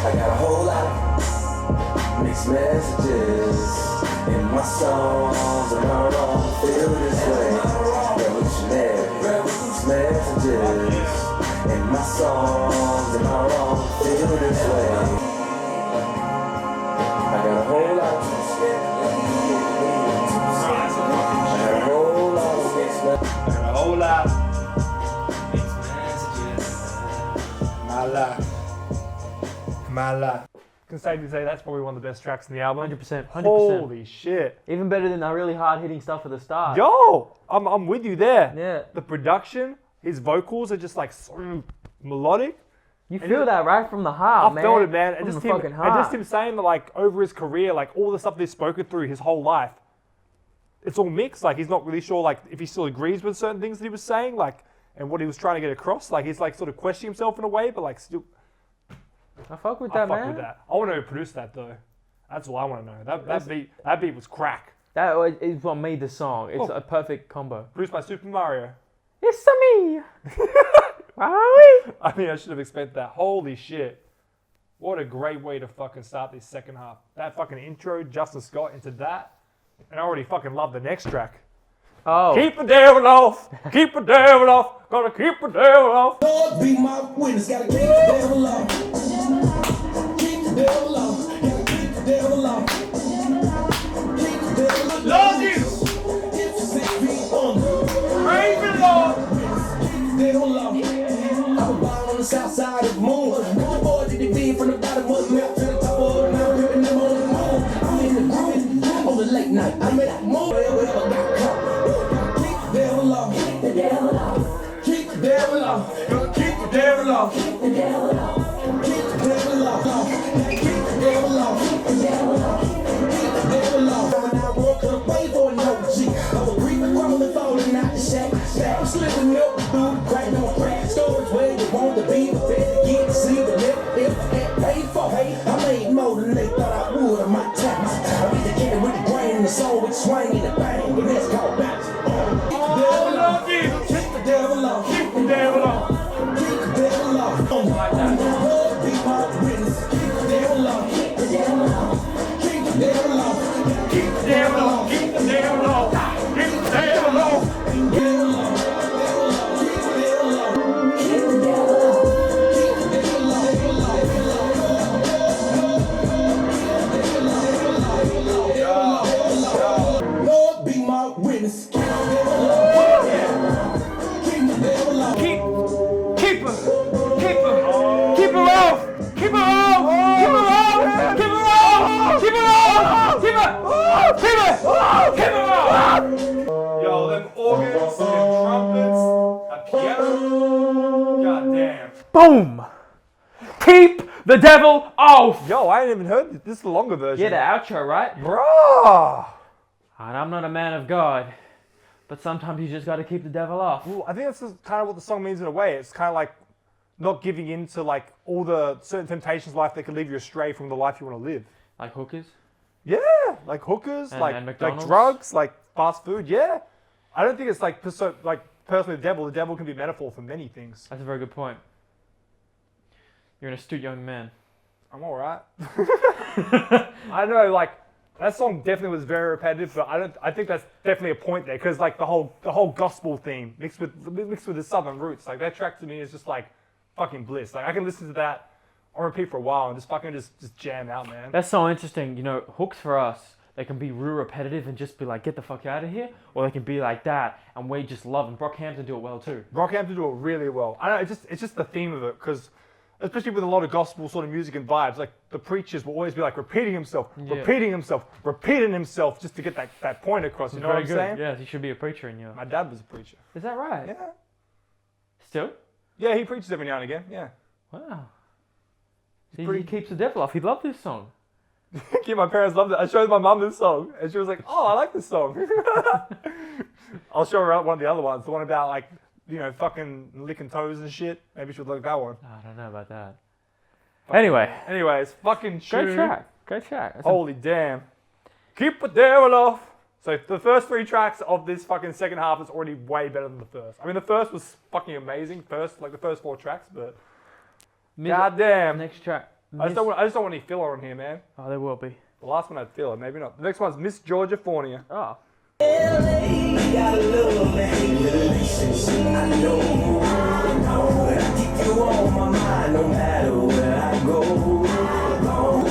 C: I got a whole lot of mixed messages in my songs. Am I wrong? Feel this way. Revolutionary. Mixed messages in my songs. Am I wrong? Feel this way. I got a whole lot of
A: My life. I can safely say that's probably one of the best tracks in the album.
B: 100%.
A: Holy shit.
B: Even better than the really hard hitting stuff at the start.
A: Yo, I'm with you there.
B: Yeah.
A: The production, his vocals are just like so melodic.
B: You feel that right from the heart, man.
A: I felt it, man.
B: From
A: And just
B: the
A: him,
B: fucking heart.
A: and just him saying that, like, over his career, like, all the stuff they've spoken through his whole life, it's all mixed. Like, he's not really sure, like, if he still agrees with certain things that he was saying, like, and what he was trying to get across. Like, he's, like, sort of questioning himself in a way, but, like, still...
B: I fuck with
A: I
B: that,
A: fuck
B: man.
A: with that. I want to know who produced that, though. That's all I want to know. That beat was crack.
B: That is what made the song. It's a perfect combo.
A: Produced by Super Mario.
B: It's me. Wowie.
A: I mean, I should have expected that. Holy shit. What a great way to fucking start this second half. That fucking intro, Justin Scott into that. And I already fucking love the next track.
B: Oh.
A: Keep the devil off. Keep the devil off. Gonna keep the devil off.
G: Lord be my witness, gotta keep the devil off. Keep the devil off. Gotta keep the devil off. Keep the devil off.
F: Love you.
G: If 6 feet under.
F: Praise the Lord.
G: Keep the devil off. I was born on the south side of the moon. One boy did the beat from the bottom of the map to the top of the mountain. Ripping them on the moon. I'm in the groove on the late night. I made that moon. Wherever got caught. Keep the devil off. Keep the devil off. Keep the devil off. Gonna keep the devil off. Keep the devil off. Keep the devil off. Keep the devil off. Keep the devil off. Keep the devil off. When I walk up, wait for no G. I was creeping, crawling, falling out the shack. I'm slipping milk through the crack, no crack. Storage where you want to be, but better get to see the lip. If it paid for, hey, I made more than they thought I would on my tax. I beat the kid with the grain and the soul with swing and the bang. But that's called bounce.
F: Oh, Lord Jesus.
G: Keep the devil off.
F: Keep the devil off.
G: Keep the devil off. Like that. Lord be my witness. Keep the devil off. Keep the devil off. Keep the devil off.
F: Keep the devil off. Keep the devil off. Keep the devil off.
G: Keep the devil off. Keep the devil off.
D: Keep the devil off.
G: Keep
A: that piano. God damn.
B: Boom! Keep the devil off!
A: Yo, I ain't even heard this. This is the longer version.
B: Yeah, the outro, right?
A: Bruh.
B: And I'm not a man of God, but sometimes you just gotta keep the devil off.
A: Ooh, I think that's just kind of what the song means in a way. It's kind of like not giving in to like all the certain temptations in life that can lead you astray from the life you want to live.
B: Like hookers?
A: Yeah, like hookers,
B: And
A: like
B: McDonald's?
A: drugs, like fast food. Yeah, I don't think it's like personally the devil. The devil can be a metaphor for many things.
B: That's a very good point. You're an astute young man.
A: I'm all right. I know, like that song definitely was very repetitive, but I think that's definitely a point there because like the whole gospel theme mixed with the southern roots, like that track to me is just like fucking bliss. Like I can listen to that on repeat for a while and just fucking just jam out, man.
B: That's so interesting. You know, hooks for us, they can be real repetitive and just be like, get the fuck out of here, or they can be like that and we just love them. Brockhampton do it well too.
A: Brockhampton do it really well. I know it's just the theme of it because. Especially with a lot of gospel sort of music and vibes, like the preachers will always be like repeating himself, repeating himself just to get that point across. You know what I'm saying?
B: Yes, you should be a preacher in your...
A: My dad was a preacher.
B: Is that right?
A: Yeah.
B: Still?
A: Yeah, he preaches every now and again. Yeah.
B: Wow. He keeps the devil off. He loved this song.
A: Yeah, my parents loved it. I showed my mum this song, and she was like, "Oh, I like this song." I'll show her one of the other ones, the one about like. You know, fucking licking toes and shit. Maybe she'll like that one.
B: I don't know about that.
A: Anyways, fucking
B: Great track. Great track. That's
A: Holy damn. Keep the devil off. So the first 3 tracks of this fucking second half is already way better than the first. I mean, the first was fucking amazing. The first 4 tracks, but god damn.
B: Next track.
A: I just don't want any filler on here, man.
B: Oh, there will be.
A: The last one had filler, maybe not. The next one's Miss Georgia Fornia.
B: Oh.
G: Got a little relationship, I know, but I keep you on my mind no matter where I go.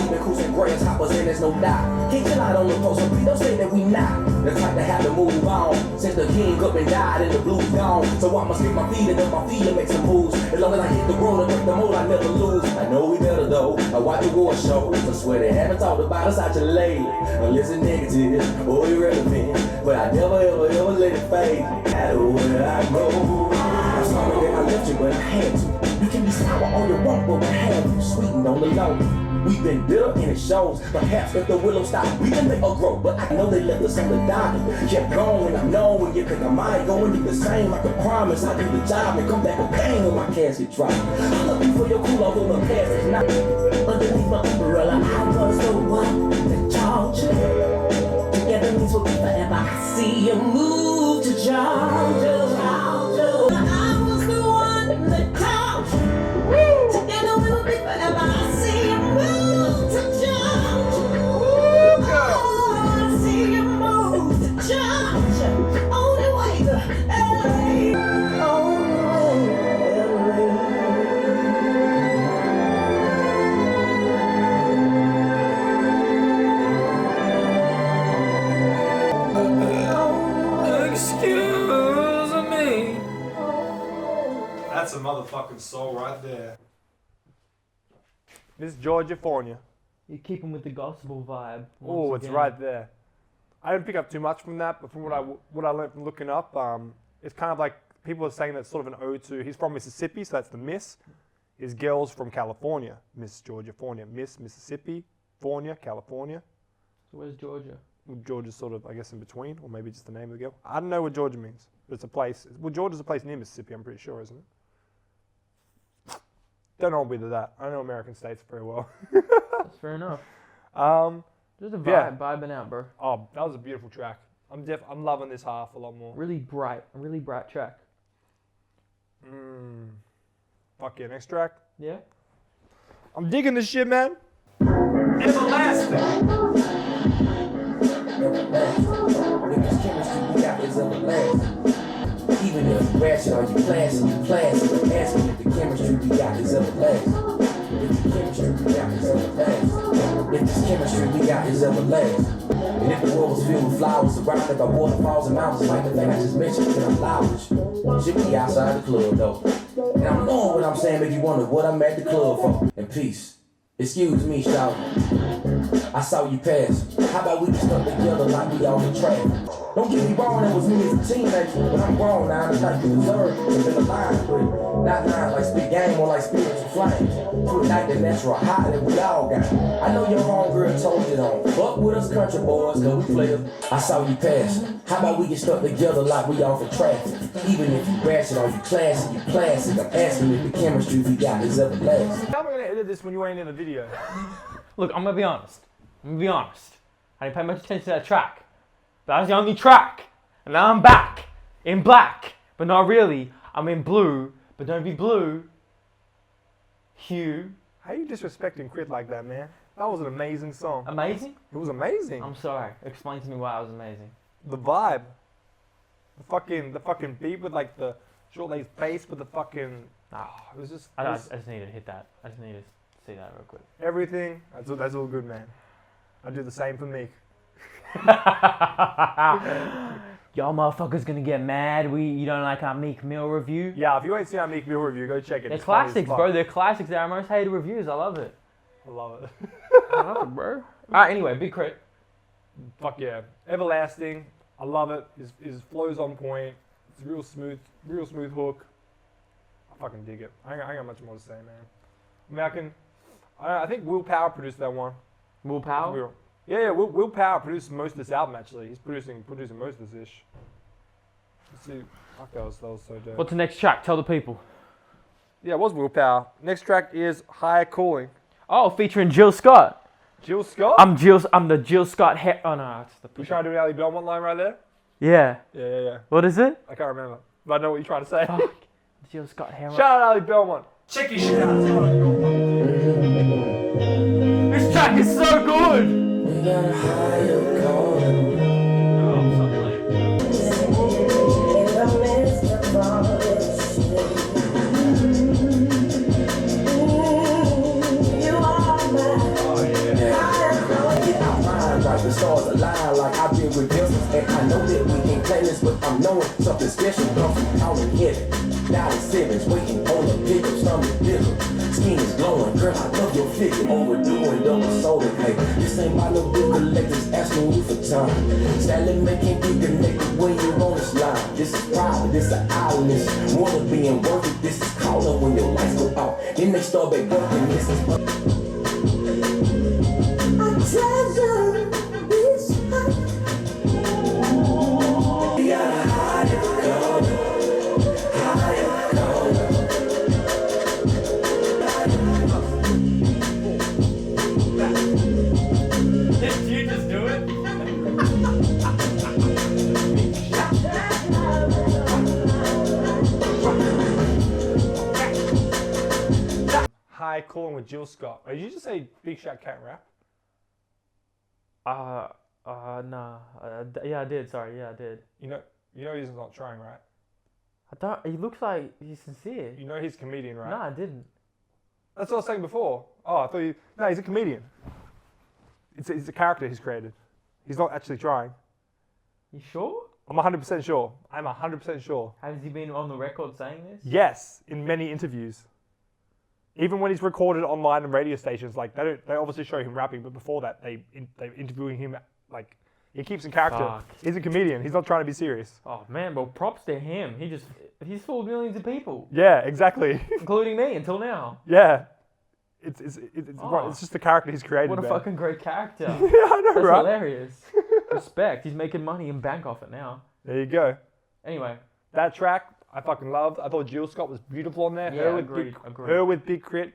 G: The cruising grasshoppers and there's no doubt. Can't chill out on the post, so please don't say that we not. The type to have to move on. Since the king up and died and the blues gone. So I'ma stick my feet and up my feet and make some moves. As long as I hit the road and break the mold, I never lose. I know we better though. I watch the war show. I swear they haven't talked about us out your lately. Unless it's negative or irrelevant. But I never ever let it fade. No matter where I go. I'm sorry that I left you, but I had to. You can be sour all you want, but I have you sweetened on the low. We've been bitter and it shows. Perhaps if the willow stopped, we can make a grow. But I know they left us on the docket. Kept going, I know when you think I might go and do the same. I can promise I'll do the job and come back with pain when my casket drop. I love you for your cool, although the past is not. Underneath my umbrella, I was the one that taught you. Together means we'll be forever. I see you move to Georgia. I was the one that taught you. Together we'll be forever. I see you move to Georgia. I see you move to Georgia. Only way to LA. Only way
B: Excuse me.
A: That's a motherfucking soul right there. Miss Georgia Fornia.
B: You keep him with the gospel vibe.
A: Oh, it's right there. I didn't pick up too much from that, but from what I learned from looking up, it's kind of like people are saying that's sort of an ode to. He's from Mississippi, so that's the Miss. His girl's from California, Miss Georgia Fornia. Miss Mississippi, Fornia, California.
B: So where's Georgia?
A: Georgia's sort of, I guess, in between, or maybe just the name of the girl. I don't know what Georgia means, but it's a place. Well, Georgia's a place near Mississippi, I'm pretty sure, isn't it? Don't know with that. I don't know American states very well.
B: That's fair enough. Just a vibe, vibing out, bro.
A: Oh, that was a beautiful track. I'm loving this half a lot more.
B: A really bright track.
A: Fuck yeah, next track.
B: Yeah?
A: I'm digging this shit, man. Everlasting.
C: Because chemistry we got is everlasting. Even if you ratchet or you classy, ask me if the chemistry we got is everlasting. If the chemistry we got is everlasting. If this chemistry we got is everlasting. And if the world was filled with flowers surrounded by waterfalls and mountains like the thing I just mentioned, then I'm loud. Should be outside the club though. And I'm knowing what I'm saying make you wonder what I'm at the club for. And peace. Excuse me, shout. I saw you pass. How about we just stuck together like we all in traffic? Don't get me wrong, that was me as a teenager, but I'm grown now, and like you deserve to be alive with it. Not lines like spit game, more like spiritual flames. To ignite the natural high that we all got. I know your homegirl told you don't fuck with us country boys, cause we players. I saw you pass. How about we get stuck together like we all for traffic? Even if you ratchet or you classy, you classic. I'm asking if the chemistry we got is everlasting.
A: How am I gonna edit this when you ain't in the video?
B: Look, I'm gonna be honest. I didn't pay much attention to that track. But that was the only track. And now I'm back. In black. But not really. I'm in blue. But don't be blue. Hue.
A: How you disrespecting K.R.I.T like that, man? That was an amazing song.
B: Amazing?
A: It was amazing.
B: I'm sorry. Explain to me why it was amazing.
A: The vibe. The fucking beat with like the short lace bass with the fucking. It was just.
B: I just need to hit that. I just need to see that real quick.
A: Everything. That's all good, man. I do the same for me.
B: Y'all motherfuckers gonna get mad. You don't like our Meek Mill review?
A: Yeah, if you ain't seen our Meek Mill review, go check it.
B: They're
A: It's funny as
B: classics,
A: fuck.
B: bro. They're classics. They're our most hated reviews. I love it.
A: I love it.
B: I love it, bro. Alright, anyway, Big KRIT.
A: Fuck yeah. Everlasting. I love it. His flow's on point. It's real smooth hook. I fucking dig it. I ain't got much more to say, man. I mean, I think Will Power produced that one.
B: Will Power?
A: Yeah, Will Power produced most of this album, actually. He's producing most of this ish. Let's see. Fuck, that was so dope.
B: What's the next track? Tell the people.
A: Yeah, it was Will Power. Next track is Higher Calling.
B: Oh, featuring Jill Scott.
A: Jill Scott?
B: I'm the Jill Scott oh no, it's the
A: You trying to do an Ali Belmont line right there?
B: Yeah.
A: Yeah.
B: What is it?
A: I can't remember. But I know what you're trying to say.
B: Fuck. Jill Scott hair.
A: Shout out Ali Belmont.
F: Check your shit out.
B: This track is so good.
C: We got a higher calling. The stars align like I've been with business. And I know that we can claim this, but I'm knowing something special comes from out in heaven. Dallas Simmons waiting on the pickup, stomach bigger. Skin is glowing, girl, I love your figure. Overdoing double soda, hey. This ain't my little big collectors asking you for time. Sadly making you connected when you're on this line. This is private, this is an island, this more than being worth it. This is calling when your lights go out. Then they start back working, this is treasure this life. We got a higher calling, higher calling.
B: Did you just do it?
A: High Calling with Jill Scott. Did you just say Big Shaq can't rap?
B: Nah. Yeah, I did. Sorry, yeah, I did.
A: You know he's not trying, right?
B: I don't. He looks like he's sincere.
A: You know he's a comedian, right?
B: No, I didn't.
A: That's what I was saying before. Oh, I thought you. No, he's a comedian. It's a character he's created. He's not actually trying.
B: You sure?
A: I'm 100% sure. I'm 100% sure.
B: Has he been on the record saying this?
A: Yes, in many interviews. Even when he's recorded online and radio stations, like they obviously show him rapping, but before that they interviewing him like he keeps in character.
B: Fuck.
A: He's a comedian. He's not trying to be serious.
B: Oh man, well props to him. He's fooled millions of people,
A: Yeah, exactly.
B: including me until now.
A: Yeah, it's
B: Oh.
A: it's just the character he's created.
B: What a
A: man.
B: fucking great character.
A: Yeah, I know,
B: That's
A: right?
B: hilarious. Respect. He's making money and bank off it now.
A: There you go.
B: Anyway,
A: That track I fucking loved. I thought Jill Scott was beautiful on there.
B: Yeah,
A: Agreed.
B: agreed.
A: Her with Big KRIT,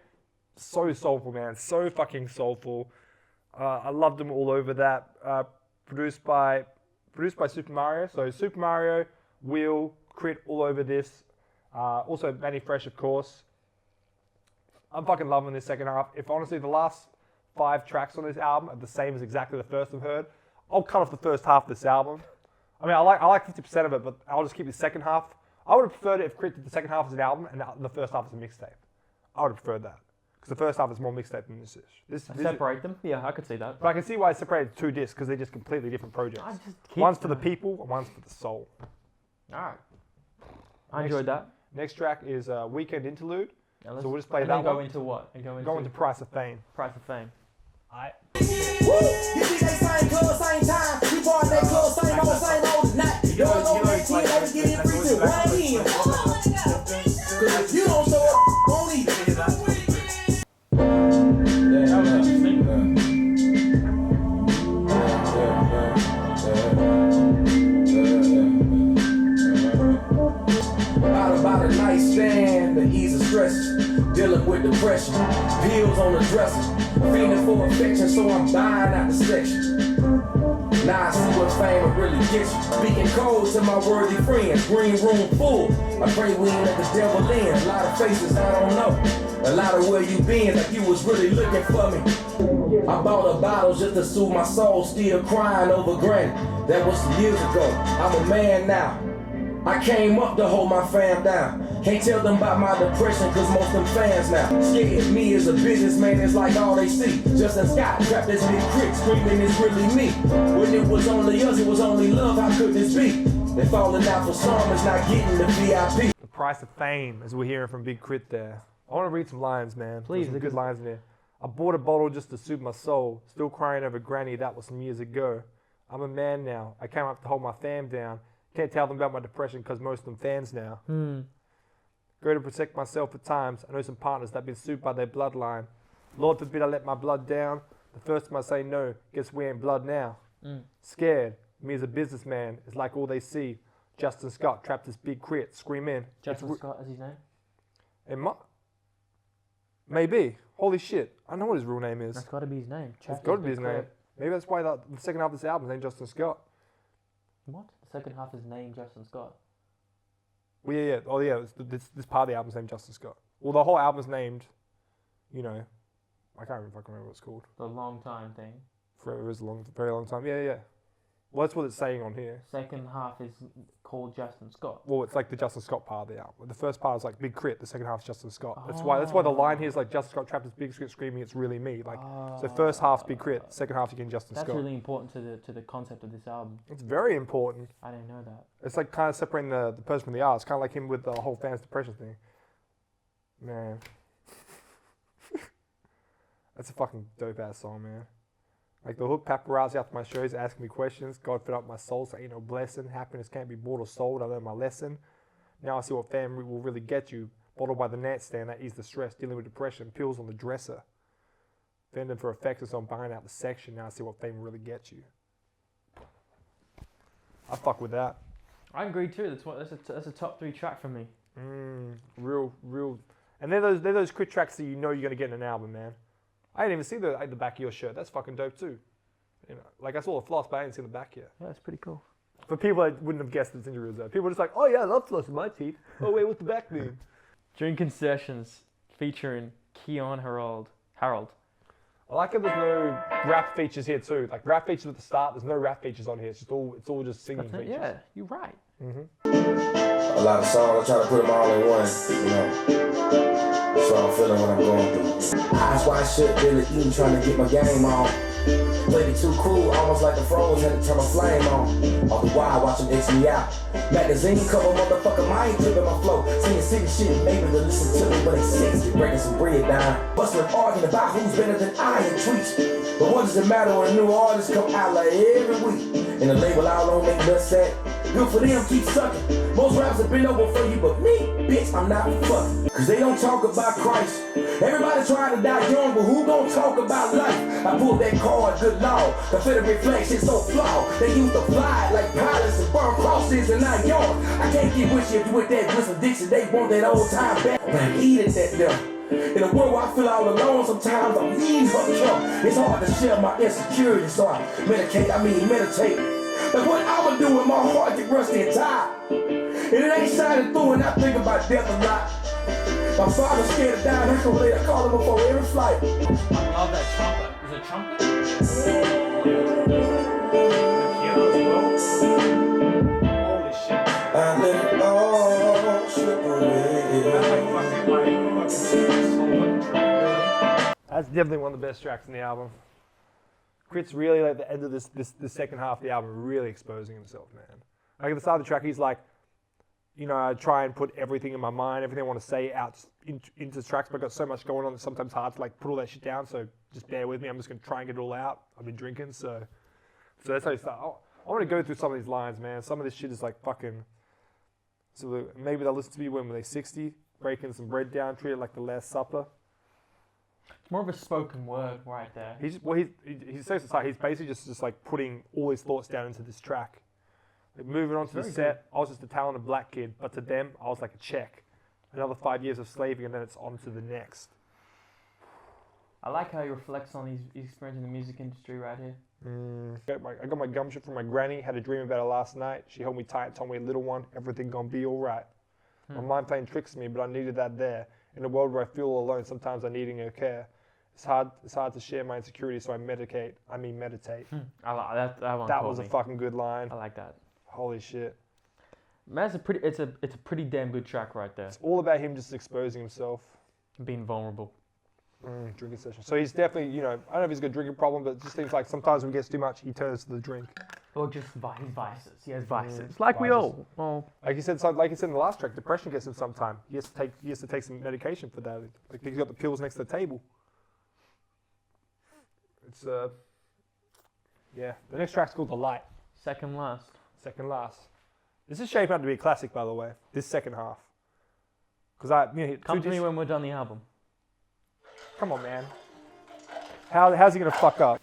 A: so soulful, man. So fucking soulful. I loved them all over that. Produced by Super Mario. So Super Mario, Will, KRIT all over this. Also Manny Fresh, of course. I'm fucking loving this second half. If honestly the last 5 tracks on this album are the same as exactly the first I've heard, I'll cut off the first half of this album. I mean, I like 50% of it, but I'll just keep the second half. I would have preferred it if KRIT did the second half as an album and the first half as a mixtape. I would have preferred that. Because the first half is more mixtape than this is.
B: separate them. Yeah, I could see that.
A: But I can see why it's separated 2 discs, because they're just completely different projects.
B: I just keep
A: One's for the people, and one's for the soul.
B: All right. I enjoyed that.
A: Next track is Weekend Interlude.
B: Now
A: So we'll just play
B: and
A: that
B: then go
A: one.
B: into what? And
A: Go into Price of Fame.
B: Price of Fame.
G: Woo! You see they same club, same time. We bought that club, same old tonight. Yo, go that team, let us get in free to right in. Cause if you don't show up, won't eat. About a nightstand to ease the stress, dealing with depression, pills on the dresser, feeling for affection, so I'm dying out the section. Now I see what fame will really get you. Speaking cold to my worthy friends, green room full. I pray we ain't let the devil in. A lot of faces I don't know. A lot of where you been, like you was really looking for me. I bought a bottle just to soothe my soul, still crying over granny. That was some years ago. I'm a man now. I came up to hold my fam down. Can't tell them about my depression, cause most them fans now. Scared me as a businessman, it's like all they see. Justin Scott trapped this Big KRIT, screaming it's really me. When it was only us, it was only love, how could this be? They falling out for some, it's not getting the VIP.
A: The price of fame, as we're hearing from Big KRIT there. I want to read some lines, man.
B: Please.
A: There's some good lines in there. I bought a bottle just to soothe my soul. Still crying over granny, that was some years ago. I'm a man now. I came up to hold my fam down. Can't tell them about my depression because most of them fans now. Go to protect myself at times. I know some partners that have been sued by their bloodline. Lord forbid I let my blood down. The first time I say no, guess we ain't blood now. Scared, me as a businessman, is like all they see. Justin Scott trapped this Big KRIT, scream in.
B: Justin Scott is his name?
A: Maybe. Holy shit. I know what his real name is.
B: That's got to be his name.
A: It's got to be his name. Maybe that's why the second half of this album is named Justin Scott.
B: What? The second half is named Justin Scott.
A: Well, yeah. Oh, yeah. This part of the album's named Justin Scott. Well, the whole album's named, you know, I can't even fucking remember what it's called.
B: The long time thing.
A: Forever is a very long time. Yeah. Well, that's what it's saying on here.
B: Second half is called Justin Scott.
A: Well, it's like the Justin Scott part of the album. The first part is like Big KRIT. The second half is Justin Scott. That's why the line here is like Justin Scott trapped his Big KRIT screaming, it's really me. Like, so first half's Big KRIT, second half you get Justin Scott.
B: That's really important to the concept of this album.
A: It's very important.
B: I didn't know that.
A: It's like kind of separating the person from the art. It's kind of like him with the whole fans depression thing. Man. That's a fucking dope ass song, man. Like the hook, paparazzi after my shows asking me questions. God fed up my soul, so ain't no blessing. Happiness can't be bought or sold. I learned my lesson. Now I see what fame will really get you. Bottled by the nightstand, that ease the stress. Dealing with depression, pills on the dresser. Fending for effects, so I'm buying out the section. Now I see what fame will really get you. I fuck with that.
B: I agree too. That's a top 3 track for me.
A: Real. And they're those KRIT tracks that you know you're gonna get in an album, man. I didn't even see the back of your shirt. That's fucking dope too. You know, like I saw the floss, but I didn't see the back yet.
B: Yeah, that's pretty cool.
A: For people that wouldn't have guessed this interview was there. People were just like, oh yeah, I love floss in my teeth. Oh wait, what's the back mean?
B: Drinking Sessions featuring Harold.
A: I like how there's no rap features here too. Like rap features at the start, there's no rap features on here. It's all just singing features.
B: Yeah, you're right.
C: A lot of songs, I try to put them all in one, you know. So I'm feeling what I'm going through. Eyes wide shut, Billy eating, trying to get my game on. Played it too cool, almost like the froze, had to turn my flame on. Off the wire, watch them X me out. Magazine cover, motherfucker, I ain't tripping my flow. Seeing city shit, maybe to listen to me, but they 60, breaking some bread down. Bustin' arguing about who's better than I in tweets. But what does it matter when a new artist come out like every week? And the label all on make nuts set. Good for them, keep sucking. Most rappers have been over for you, but me, bitch, I'm not fucking. Cause they don't talk about Christ. Everybody trying to die young, but who gon' talk about life? I pulled that card, good law. Confederate flag shit so flawed. They used to fly like pilots and burn crosses and not yours. I can't get with you if you with that Grissom Dixon. They want that old time back. But I needed that them. In a world where I feel all alone, sometimes I need her trouble. It's hard to share my insecurity, so I meditate. Like what I'ma do when my heart get rusty and tired. And it ain't shining through and I think about death a lot. My father's scared to die and I can relate. I call him before every flight.
B: I love that trumpet. Is it trumpet?
A: Holy shit.
C: I let it all slip away.
A: That's definitely one of the best tracks in the album. KRIT's really like the end of the second half of the album, really exposing himself, man. Like at the start of the track, he's like, you know, I try and put everything in my mind, everything I want to say out into tracks, but I've got so much going on, it's sometimes hard to like put all that shit down, so just bear with me. I'm just going to try and get it all out. I've been drinking, so that's how you start. I want to go through some of these lines, man. Some of this shit is like fucking, so maybe they'll listen to me when they're 60, breaking some bread down, treat it like the Last Supper.
B: It's more of a spoken word right there.
A: He says it's like he's basically just like putting all his thoughts down into this track. Like moving on to the set, I was just a talented black kid, but to them, I was like a check. Another 5 years of slaving, and then it's on to the next.
B: I like how he reflects on his experience in the music industry right here.
A: I got my gumshoe from my granny, had a dream about it last night. She held me tight, told me, little one, everything gonna be alright. My mind playing tricks on me, but I needed that there. In a world where I feel all alone, sometimes I'm needing her care. It's hard to share my insecurities, so I meditate.
B: I like that. That one.
A: That was a fucking good line.
B: I like that.
A: Holy shit.
B: Man, it's a pretty damn good track right there.
A: It's all about him just exposing himself.
B: Being vulnerable.
A: Drinking session. So he's definitely, you know, I don't know if he's got a drinking problem, but it just seems like sometimes when he gets too much, he turns to the drink.
B: Or just his vices. He has vices. Like we all. Well,
A: like you said in the last track, depression gets him sometime. He has to take some medication for that. Like he's got the pills next to the table. It's yeah. The next track's called The Light.
B: second last.
A: This is shaping up to be a classic, by the way. This second half. Because
B: Come to me when we're done the album.
A: Come on, man. How's he gonna fuck up?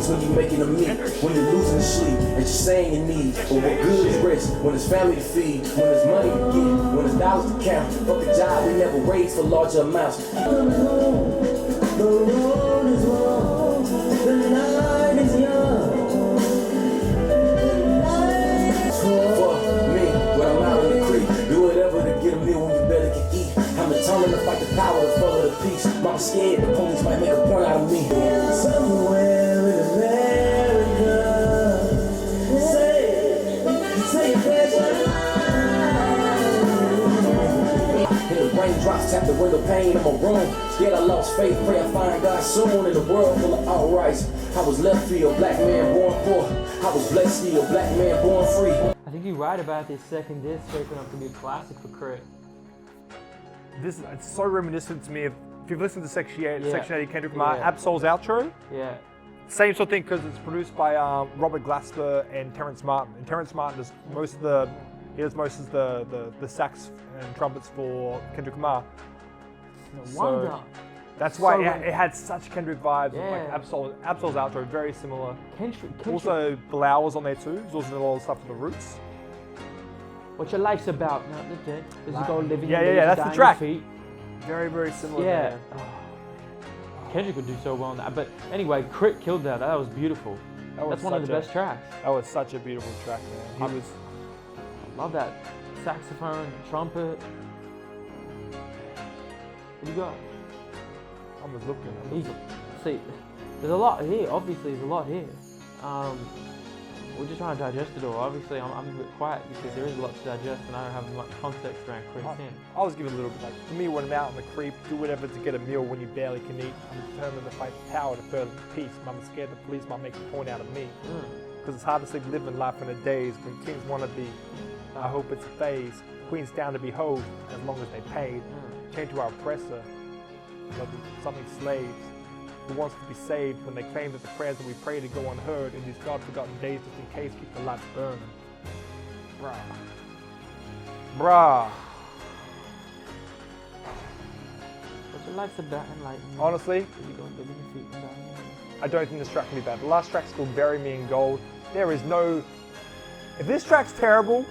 C: When you're making a meet, when you're losing the sleep, and you're saying you need. But what good is rest when it's family to feed, when it's money to get, when it's dollars to count. Fuck a job we never raised for larger amounts. The road is long, the night is young. Fuck me, when I'm out in the creek, do whatever to get a meal when you barely can eat. I'm determined to fight the power to follow the peace. Mama scared the police might make a point out of me. Somewhere. Raindrops tap the window pane in my room. Scared I lost faith, pray I find God soon. In a world full of outrights, I was left field, black man born poor. I was blessed still, black man born free.
B: I think you're right about this second disc shaping up to be a classic for K.R.I.T.
A: It's so reminiscent to me of, if you've listened to Section 80 Kendrick Lamar, Absol's outro.
B: Yeah.
A: Same sort of thing, because it's produced by Robert Glasper and Terrence Martin. And Terrence Martin does most of the sax and trumpets for Kendrick Lamar.
B: No wonder.
A: That's why it had such Kendrick vibes. Yeah. Like Absol's outro, very similar.
B: Kendrick.
A: Also, Bilal was on there too. There's also a lot of stuff for the Roots.
B: What your life's about? Does you go living?
A: Yeah, that's the track. Very, very similar.
B: Yeah. Kendrick would do so well on that. But anyway, K.R.I.T killed that. That was beautiful. That's one of the best tracks.
A: That was such a beautiful track, man.
B: Love that. Saxophone, trumpet. What do you got?
A: I'm just looking.
B: See, there's a lot here. Obviously, there's a lot here. We're just trying to digest it all. Obviously, I'm a bit quiet because there is a lot to digest and I don't have much context around K.R.I.T.
A: I was giving a little bit, like, for me, when I'm out on the creep, do whatever to get a meal when you barely can eat. I'm determined to fight the power to further the peace. I'm scared the police might make a point out of me. Because it's hard to sleep living life in the days when kings want to be. I hope it's a phase. Queens down to be hoed as long as they paid. Chained to our oppressor, something slaves. Who wants to be saved when they claim that the prayers that we pray to go unheard in these God-forgotten days just in case keep the lights burning. Bruh.
B: What's your life's about enlightenment?
A: Honestly, I don't think this track can be bad. The last track's called Bury Me in Gold. There is no... If this track's terrible,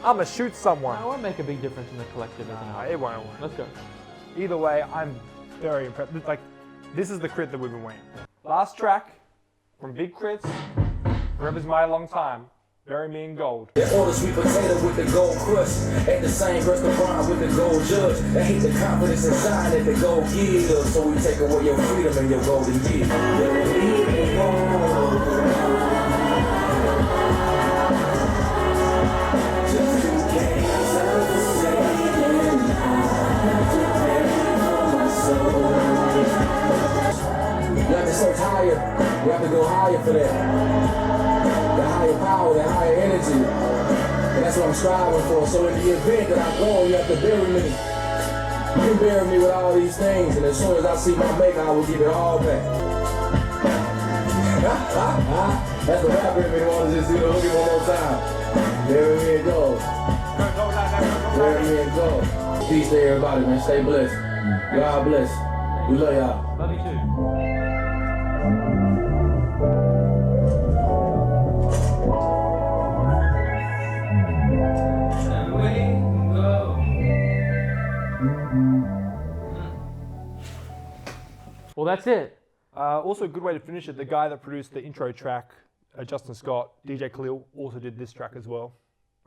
A: I'm gonna shoot someone.
B: No, it won't make a big difference in the collective, isn't it?
A: It won't.
B: Let's go.
A: Either way, I'm very impressed. Like, this is the K.R.I.T that we've been waiting for. Last track from Big KRIT, Forever's My Long Time, Bury Me in Gold.
C: They order sweet potato with the gold crust, and the same restaurant with the gold judge. They hate the confidence inside that the gold gives, so we take away your freedom and your golden years. Just in case. higher for that. The higher power, that higher energy. And that's what I'm striving for. So in the event that I go, you have to bury me. You can bury me with all these things, and as soon as I see my maker, I will give it all back. That's what happened if you want to just do the hooky one more time. Bury me and go. Bury me and go. Peace to everybody, man. Stay blessed. God bless. We love y'all.
B: Love you too. Well, that's it.
A: Also, a good way to finish it, the guy that produced the intro track, Justin Scott, DJ Khalil, also did this track as well.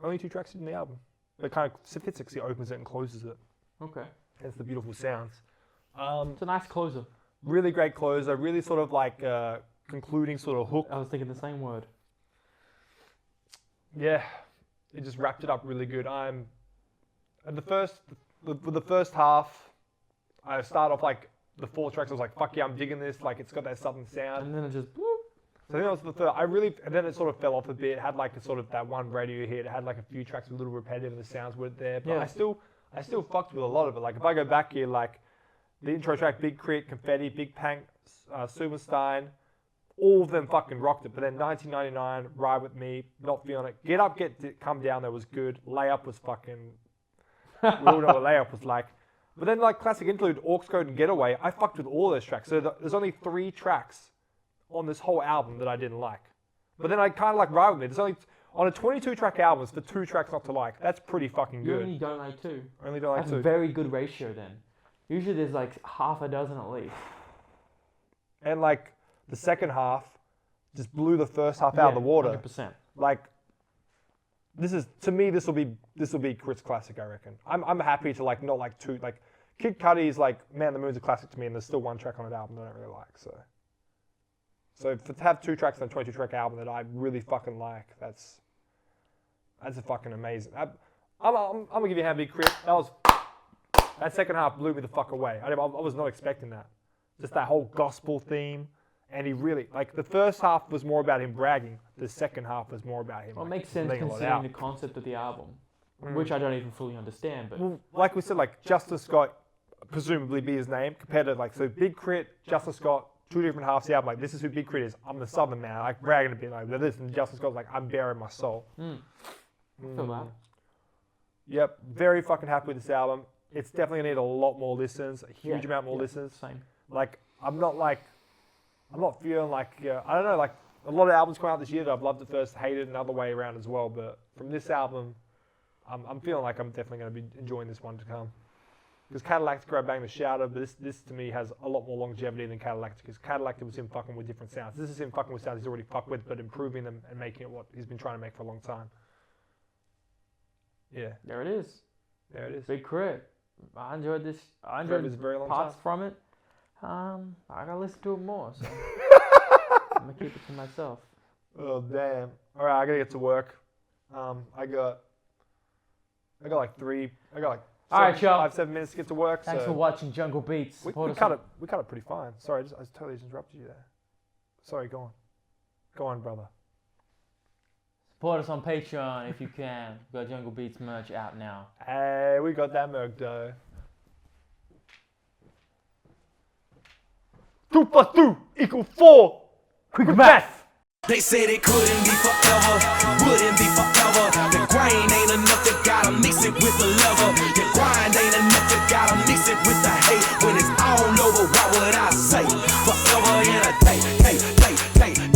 A: Only 2 tracks in the album. But kind of fits it, 'cause he opens it and closes it.
B: Okay.
A: Hence the beautiful sounds.
B: It's a nice closer.
A: Really great closer, really sort of like concluding sort of hook.
B: I was thinking the same word.
A: Yeah, it just wrapped it up really good. With the first half, I start off like the 4 tracks. I was like, fuck yeah, I'm digging this. Like, it's got that southern sound.
B: And then it just.
A: So I think that was the third. And then it sort of fell off a bit. It had like a sort of that one radio hit. It had like a few tracks a little repetitive and the sounds weren't there. But
B: Yeah.
A: I still fucked with a lot of it. Like if I go back here, like the intro track, Big KRIT, Confetti, Big Bank, Superstein, all of them fucking rocked it. But then 1999, Ride With Me, Not Feeling It. Get Up, Come Down, that was good. Layup was fucking, we all know what Layup was like. But then like classic interlude, Aux Code and Getaway, I fucked with all those tracks. So there's only 3 tracks on this whole album that I didn't like. But then I kind of like Ride With Me. There's only, on a 22-track album, for 2 tracks not to like. That's pretty fucking
B: You
A: good.
B: only don't like 2.
A: Only don't like
B: That's
A: 2.
B: a very good ratio then. Usually there's like half a dozen at least.
A: And like the second half just blew the first half out of the water.
B: 100%.
A: Like this is, to me, this will be KRIT's classic, I reckon. I'm happy to like not like 2, like Kid Cudi is like Man the Moon's a classic to me, and there's still 1 track on an album that I don't really like. So to have 2 tracks on a 22-track album that I really fucking like, that's a fucking amazing. I'm gonna give you a hand, Big KRIT. That second half blew me the fuck away. I was not expecting that. Just that whole gospel theme, and he really like the first half was more about him bragging. The second half was more about him.
B: Well, it
A: like,
B: makes sense
A: laying a lot
B: considering
A: out.
B: the concept of the album, which I don't even fully understand. But
A: Well, like we said, like Justin Scott, presumably be his name, compared to like so Big KRIT, Justin Scott, 2 different halves of the album. Like this is who Big KRIT is. I'm the Southern man, like bragging a bit like this, and Justin Scott's like I'm bearing my soul.
B: I feel that.
A: Yep, very fucking happy with this album. It's definitely gonna need a lot more listens, a huge amount more listens.
B: Same.
A: Like I'm not feeling like I don't know, like a lot of albums come out this year that I've loved at first, hated another way around as well. But from this album, I'm feeling like I'm definitely going to be enjoying this one to come. Because Cadillac Bang the Shouter, but this to me has a lot more longevity than Cadillac, because Cadillac was him fucking with different sounds. This is him fucking with sounds he's already fucked with, but improving them and making it what he's been trying to make for a long time. Yeah,
B: There it is.
A: there it is.
B: Big KRIT. I enjoyed this. I
A: Forever
B: enjoyed
A: is a very long
B: parts
A: time.
B: from it. I gotta listen to it more. So I'm gonna keep it to myself.
A: Oh damn! All right, I gotta get to work. I got like 7 minutes to get to work.
B: Thanks
A: so
B: for watching Jungle Beats.
A: we
B: Support us
A: cut
B: on-
A: it. We cut it pretty fine. Sorry, I totally just interrupted you there. Sorry, go on. Go on, brother.
B: Support us on Patreon if you can. We've got Jungle Beats merch out now.
A: Hey, we got that merc though. 2 + 2 = 4. Quick math.
H: They said it couldn't be forever, wouldn't be forever. The grind ain't enough, you gotta mix it with the lover. The grind ain't enough, you gotta mix it with the hate. When it's all over, what would I say?